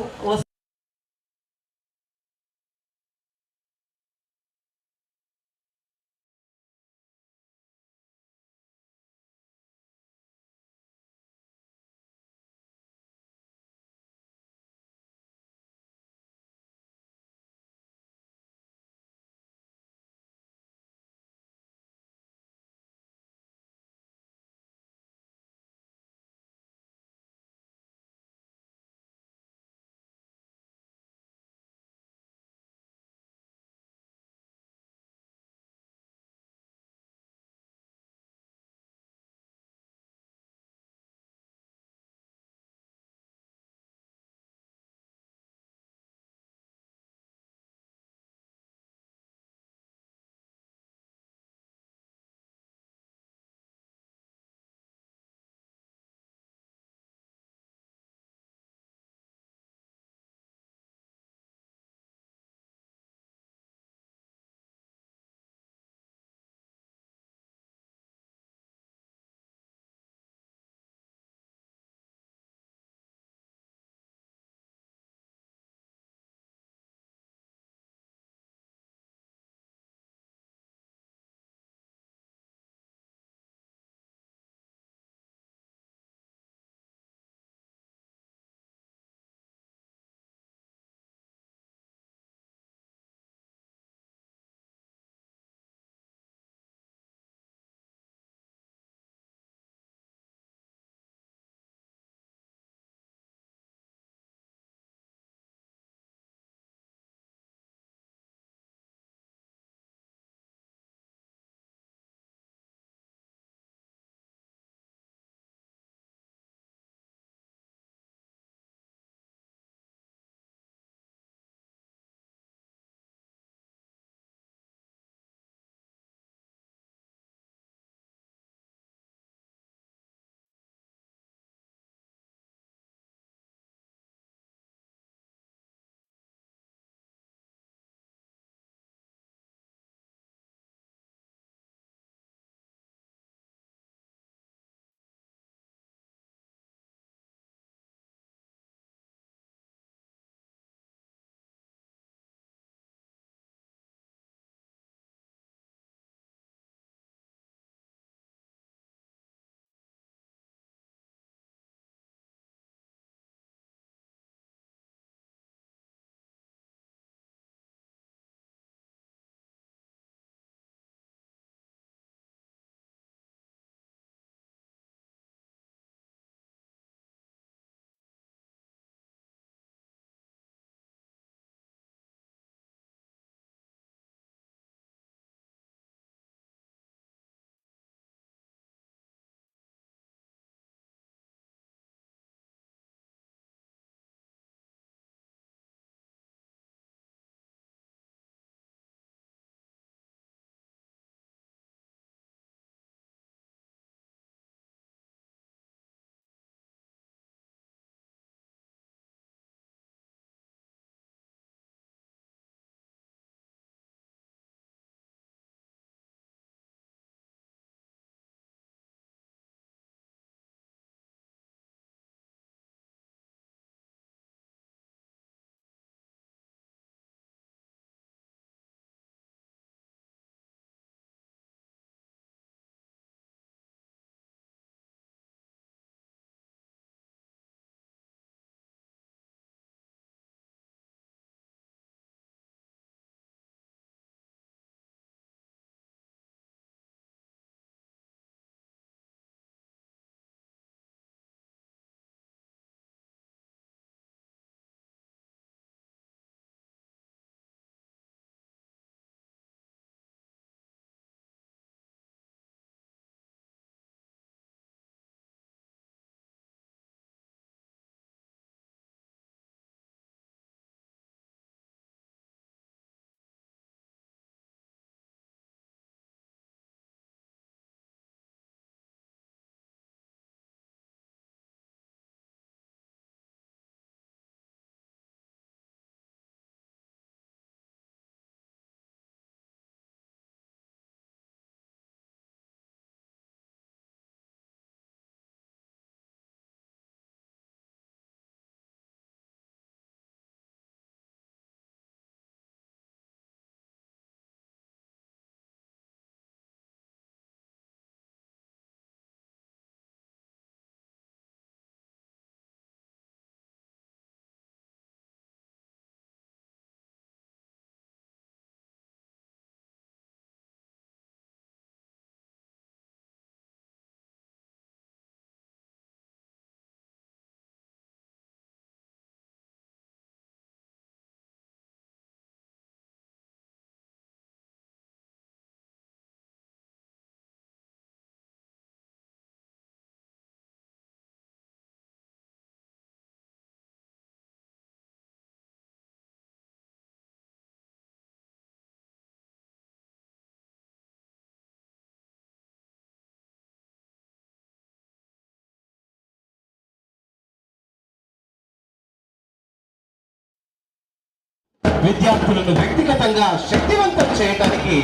విద్యార్థులను వ్యక్తిగతంగా శక్తివంతం చేయడానికి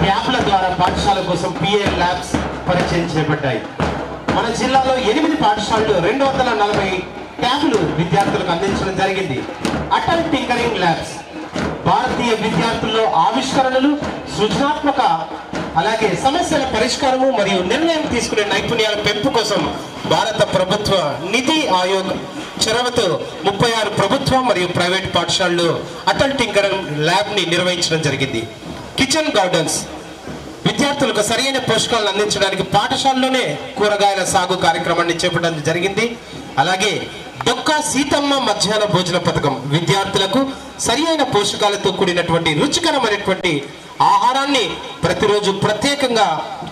యాప్ల ద్వారా పాఠశాల కోసం పిఎల్ ల్యాబ్స్ పరిచయం చేపట్టాయి. మన జిల్లాలో 8 పాఠశాలలు 240 ట్యాబ్లు విద్యార్థులకు అందించడం జరిగింది. అటల్ టింకరింగ్ ల్యాబ్స్ భారతీయ విద్యార్థుల్లో ఆవిష్కరణలు, సృజనాత్మక అలాగే సమస్యల పరిష్కారము మరియు నిర్ణయం తీసుకునే నైపుణ్యాల పెంపు కోసం భారత ప్రభుత్వ నితి ఆయోగ్ చొరవతో 36 ప్రభుత్వ మరియు ప్రైవేట్ పాఠశాలలు అటల్ టింకరింగ్ ల్యాబ్ ని నిర్వహించడం జరిగింది. కిచెన్ గార్డెన్స్ విద్యార్థులకు సరైన పోషకాలను అందించడానికి పాఠశాలలోనే కూరగాయల సాగు కార్యక్రమాన్ని చేపట్టడం జరిగింది. అలాగే డొక్కా సీతమ్మ మధ్యాహ్న భోజన పథకం విద్యార్థులకు సరైన పోషకాలతో కూడినటువంటి రుచికరమైనటువంటి ఆహారాన్ని ప్రతిరోజు ప్రత్యేకంగా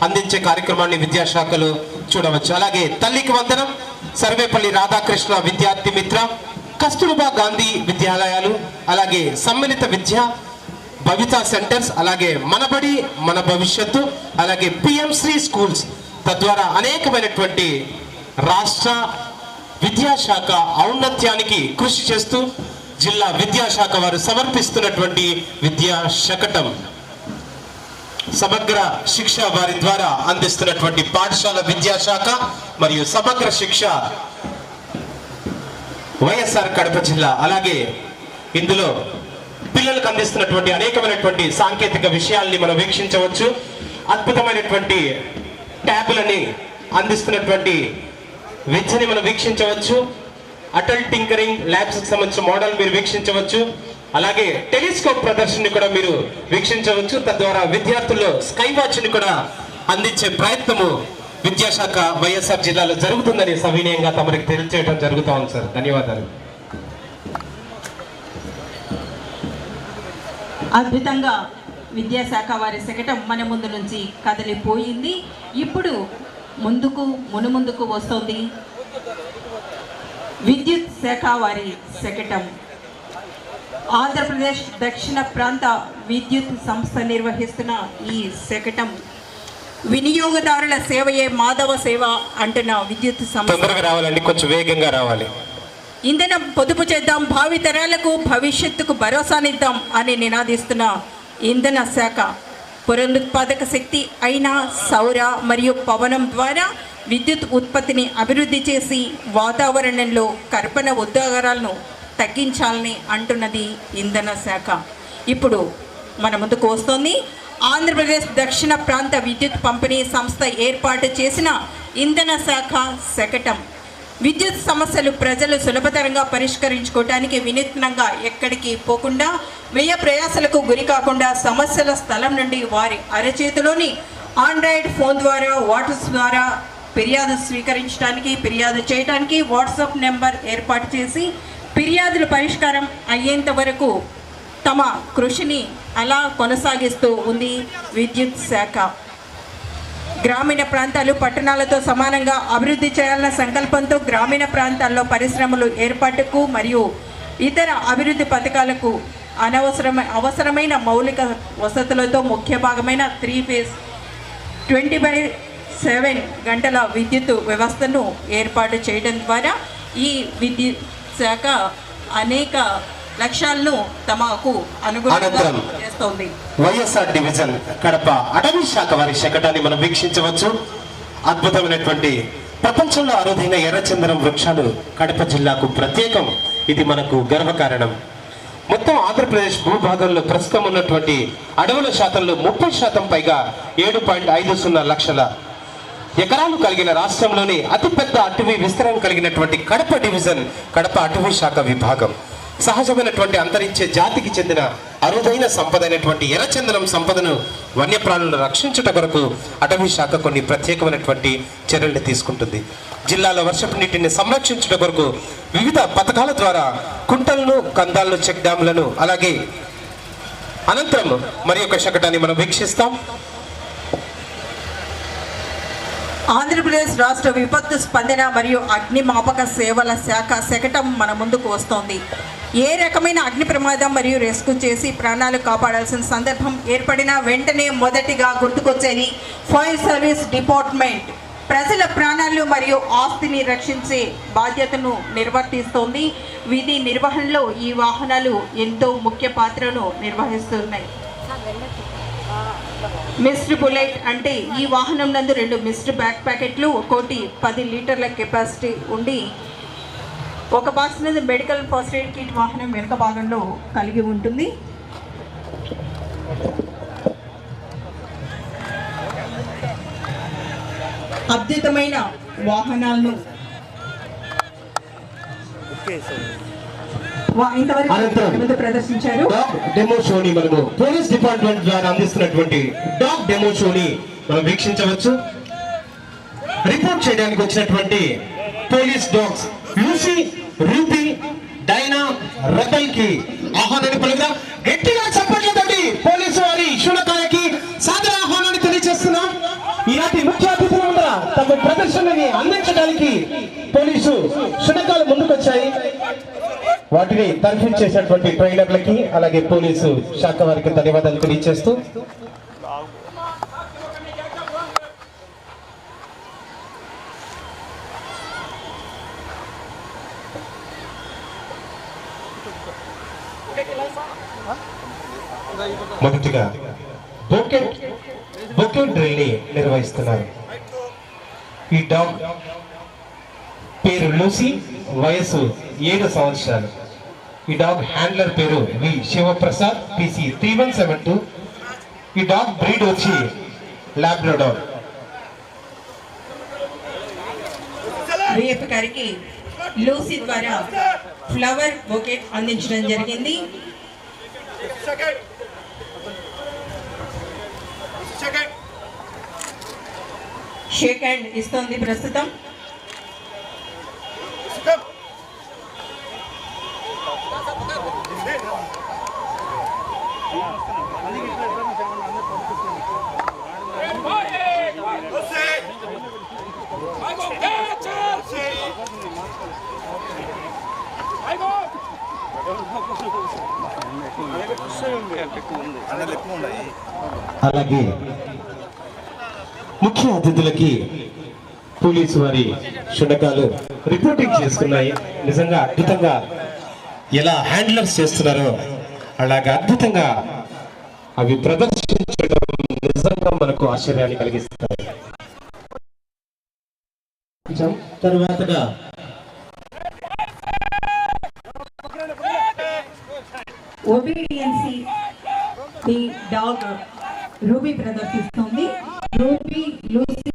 అందించే కార్యక్రమాన్ని విద్యాశాఖలో చూడవచ్చు. అలాగే తల్లికి వందనం, సర్వేపల్లి రాధాకృష్ణ విద్యార్థి మిత్ర, కస్తూర్బా గాంధీ విద్యాలయాలు, అలాగే సమ్మిళిత విద్య, భవితా సెంటర్స్, అలాగే మనబడి మన భవిష్యత్తు, అలాగే పిఎం శ్రీ స్కూల్స్ తద్వారా అనేకమైనటువంటి రాష్ట్ర విద్యాశాఖ ఔన్నత్యానికి కృషి చేస్తూ జిల్లా విద్యాశాఖ వారు సమర్పిస్తున్నటువంటి విద్యా శకటం సమగ్ర శిక్ష వారి ద్వారా అందిస్తున్నటువంటి పాఠశాల విద్యాశాఖ మరియు సమగ్ర శిక్ష వైఎస్ఆర్ కడప జిల్లా. అలాగే ఇందులో పిల్లలకు అందిస్తున్నటువంటి అనేకమైనటువంటి సాంకేతిక విషయాల్ని మనం వీక్షించవచ్చు. అద్భుతమైనటువంటి ట్యాబ్లని అందిస్తున్నటువంటి విద్యని మనం వీక్షించవచ్చు. అటల్ టింకరింగ్ ల్యాబ్స్ కి సంబంధించిన మోడల్ మీరు వీక్షించవచ్చు. అలాగే టెలిస్కోప్ ప్రదర్శనని కూడా మీరు వీక్షించవచ్చు. తద్వారా విద్యార్థుల్లో స్కై వాచ్ ని కూడా అందించే ప్రయత్నము విద్యాశాఖ వైఎస్ఆర్ జిల్లాలో జరుగుతుందని సవినయంగా తమరికి తెలియజేయడం జరుగుతా ఉంది సార్. ధన్యవాదాలు. అద్భుతంగా విద్యాశాఖ వారి శకటం మన ముందు నుంచి కదిలిపోయింది. ఇప్పుడు మునుముందుకు వస్తుంది విద్యుత్ శాఖ వారి శకటం. ఆంధ్రప్రదేశ్ దక్షిణ ప్రాంత విద్యుత్ సంస్థ నిర్వహిస్తున్న ఈ శకటం వినియోగదారుల సేవయే మాధవ సేవ అంటున్న విద్యుత్ సంస్థ. తొందరగా రావాలండి, కొంచెం వేగంగా రావాలి. ఇంధనం పొదుపు చేద్దాం, భావితరాలకు భవిష్యత్తుకు భరోసానిద్దాం అని నినాదిస్తున్న ఇంధన శాఖ పునరుత్పాదక శక్తి అయిన సౌర మరియు పవనం ద్వారా విద్యుత్ ఉత్పత్తిని అభివృద్ధి చేసి వాతావరణంలో కర్బన ఉద్గారాలను తగ్గించాలని అంటున్నది ఇంధన శాఖ. ఇప్పుడు మన ముందుకు వస్తుంది ఆంధ్రప్రదేశ్ దక్షిణ ప్రాంత విద్యుత్ పంపిణీ సంస్థ ఏర్పాటు చేసిన ఇంధన శాఖ శకటం. విద్యుత్ సమస్యలు ప్రజలు సులభతరంగా పరిష్కరించుకోవడానికి వినూత్నంగా ఎక్కడికి పోకుండా వ్యయ ప్రయాసలకు గురి కాకుండా సమస్యల స్థలం నుండి వారి అరచేతిలోని ఆండ్రాయిడ్ ఫోన్ ద్వారా వాట్సాప్ ద్వారా ఫిర్యాదు స్వీకరించడానికి, ఫిర్యాదు చేయడానికి వాట్సాప్ నెంబర్ ఏర్పాటు చేసి ఫిర్యాదుల పరిష్కారం అయ్యేంత వరకు తమ కృషిని అలా కొనసాగిస్తూ ఉంది విద్యుత్ శాఖ. గ్రామీణ ప్రాంతాలు పట్టణాలతో సమానంగా అభివృద్ధి చేయాలన్న సంకల్పంతో గ్రామీణ ప్రాంతాల్లో పరిశ్రమలు ఏర్పాటుకు మరియు ఇతర అభివృద్ధి పథకాలకు అవసరమైన మౌలిక వసతులతో ముఖ్య భాగమైన 3 ఫేజ్ 20/7 గంటల విద్యుత్ వ్యవస్థను ఏర్పాటు చేయడం ద్వారా ఈ విద్యుత్ శాఖ అనేక లక్ష్యాలను తమకు అనుగుణంగా చేస్తోంది. వైఎస్ఆర్ డివిజన్ కడప అటవీ శాఖ వారి శకటాన్ని మనం వీక్షించవచ్చు. అద్భుతమైనటువంటి ప్రపంచంలో అరుదైన ఎర్రచందనం వృక్షాలు కడప జిల్లాకు ప్రత్యేకం. ఇది మనకు గర్వకారణం. మొత్తం ఆంధ్రప్రదేశ్ భూభాగంలో ప్రస్తుతం ఉన్నటువంటి అడవుల శాతంలో 30% పైగా 7.50 లక్షల ఎకరాలు కలిగిన రాష్ట్రంలోని అతిపెద్ద అటవీ విస్తరణ కలిగినటువంటి కడప డివిజన్ కడప అటవీ శాఖ విభాగం. సహజమైనటువంటి అంతరించే జాతికి చెందిన అరుదైన సంపద అయినటువంటి ఎర్రచందనం సంపదను వన్యప్రాణులను రక్షించుట కొరకు అటవీ శాఖ కొన్ని ప్రత్యేకమైనటువంటి చర్యలు తీసుకుంటుంది. జిల్లాలో వర్షపు నీటిని సంరక్షించుట కొరకు వివిధ పథకాల ద్వారా కుంటలను, కందాలను, చెక్ డ్యాములను, అలాగే అనంతరం మరి ఒక శకటాన్ని మనం వీక్షిస్తాం. ఆంధ్రప్రదేశ్ రాష్ట్ర విపత్తు స్పందన మరియు అగ్నిమాపక సేవల శాఖ శకటం మన ముందుకు వస్తోంది. ఏ రకమైన అగ్ని ప్రమాదం మరియు రెస్క్యూ చేసి ప్రాణాలు కాపాడాల్సిన సందర్భం ఏర్పడిన వెంటనే మొదటిగా గుర్తుకొచ్చేది ఫైర్ సర్వీస్ డిపార్ట్మెంట్. ప్రజల ప్రాణాలు మరియు ఆస్తిని రక్షించే బాధ్యతను నిర్వర్తిస్తోంది. విధి నిర్వహణలో ఈ వాహనాలు ఎంతో ముఖ్య పాత్రను నిర్వహిస్తున్నాయి. మిస్డ్ బుల్లెట్ అంటే ఈ వాహనం నందు 2 మిస్డ్ బ్యాక్ ప్యాకెట్లు, 10 లీటర్ల కెపాసిటీ ఉండి ఒక బాక్స్ నందు మెడికల్ ఫస్ట్ ఎయిడ్ కిట్ వాహనం వెనుక భాగంలో కలిగి ఉంటుంది. అద్భుతమైన వాహనాలను ఇంతవరకు ప్రదర్శించారు. డాగ్ డెమో షోని మనము పోలీస్ డిపార్ట్మెంట్ ద్వారా అందిస్తున్నటువంటి డాగ్ డెమో షోని మనం వీక్షించవచ్చు. రిపోర్ట్ చేయడానికి వచ్చినటువంటి police dogs Lucy, Ruby, Dina, Rebel కి ఆహ్వానాన్ని పలుకుదాం. గట్టిగా చప్పట్లతోటి పోలీసు వారి శునకాలకి సాదర ఆహ్వానాన్ని తెలియజేస్తున్నాం. ఈనాటి ముఖ్య అతిథుల ముందర తమ ప్రదర్శనని అందించడానికి పోలీసు శునకాలు ముందుకొచ్చాయి. వాటిని తర్ఫీదు చేసినటువంటి ట్రైనర్లకి అలాగే పోలీసు శాఖ వారికి ధన్యవాదాలు తెలియజేస్తూ మొదటిగా బొకెట్ డ్రిల్ ని నిర్వహిస్తున్నారు. ఈ డాగ్ పేరు లూసీ, వయసు 7 సంవత్సరాలు. ఈ డాగ్ హ్యాండ్లర్ పేరు వి శివప్రసాద్, PC 3172. ఈ డాగ్ బ్రీడ్ వచ్చి లాబ్రడార్. విఎఫ్ గారికి లూసీ ద్వారా ఫ్లవర్ బొకెట్ అందించడం జరిగింది. షేక్ హ్యాండ్ ఇస్తోంది ప్రస్తుతం. అలాగే ముఖ్య అతిథులకి పోలీసు వారి శునకాలు రిపోర్టింగ్ చేసుకున్నాయి. నిజంగా అద్భుతంగా ఎలా హ్యాండ్లర్స్ చేస్తున్నారో అలాగా అద్భుతంగా అవి ప్రదర్శించడం నిజంగా మనకు ఆశ్చర్యాన్ని కలిగిస్తాయి. తరువాతగా ఒబీడియన్సీ ది డాగ్ రూబీ ప్రదర్శిస్తుంది. Ruby, Lucy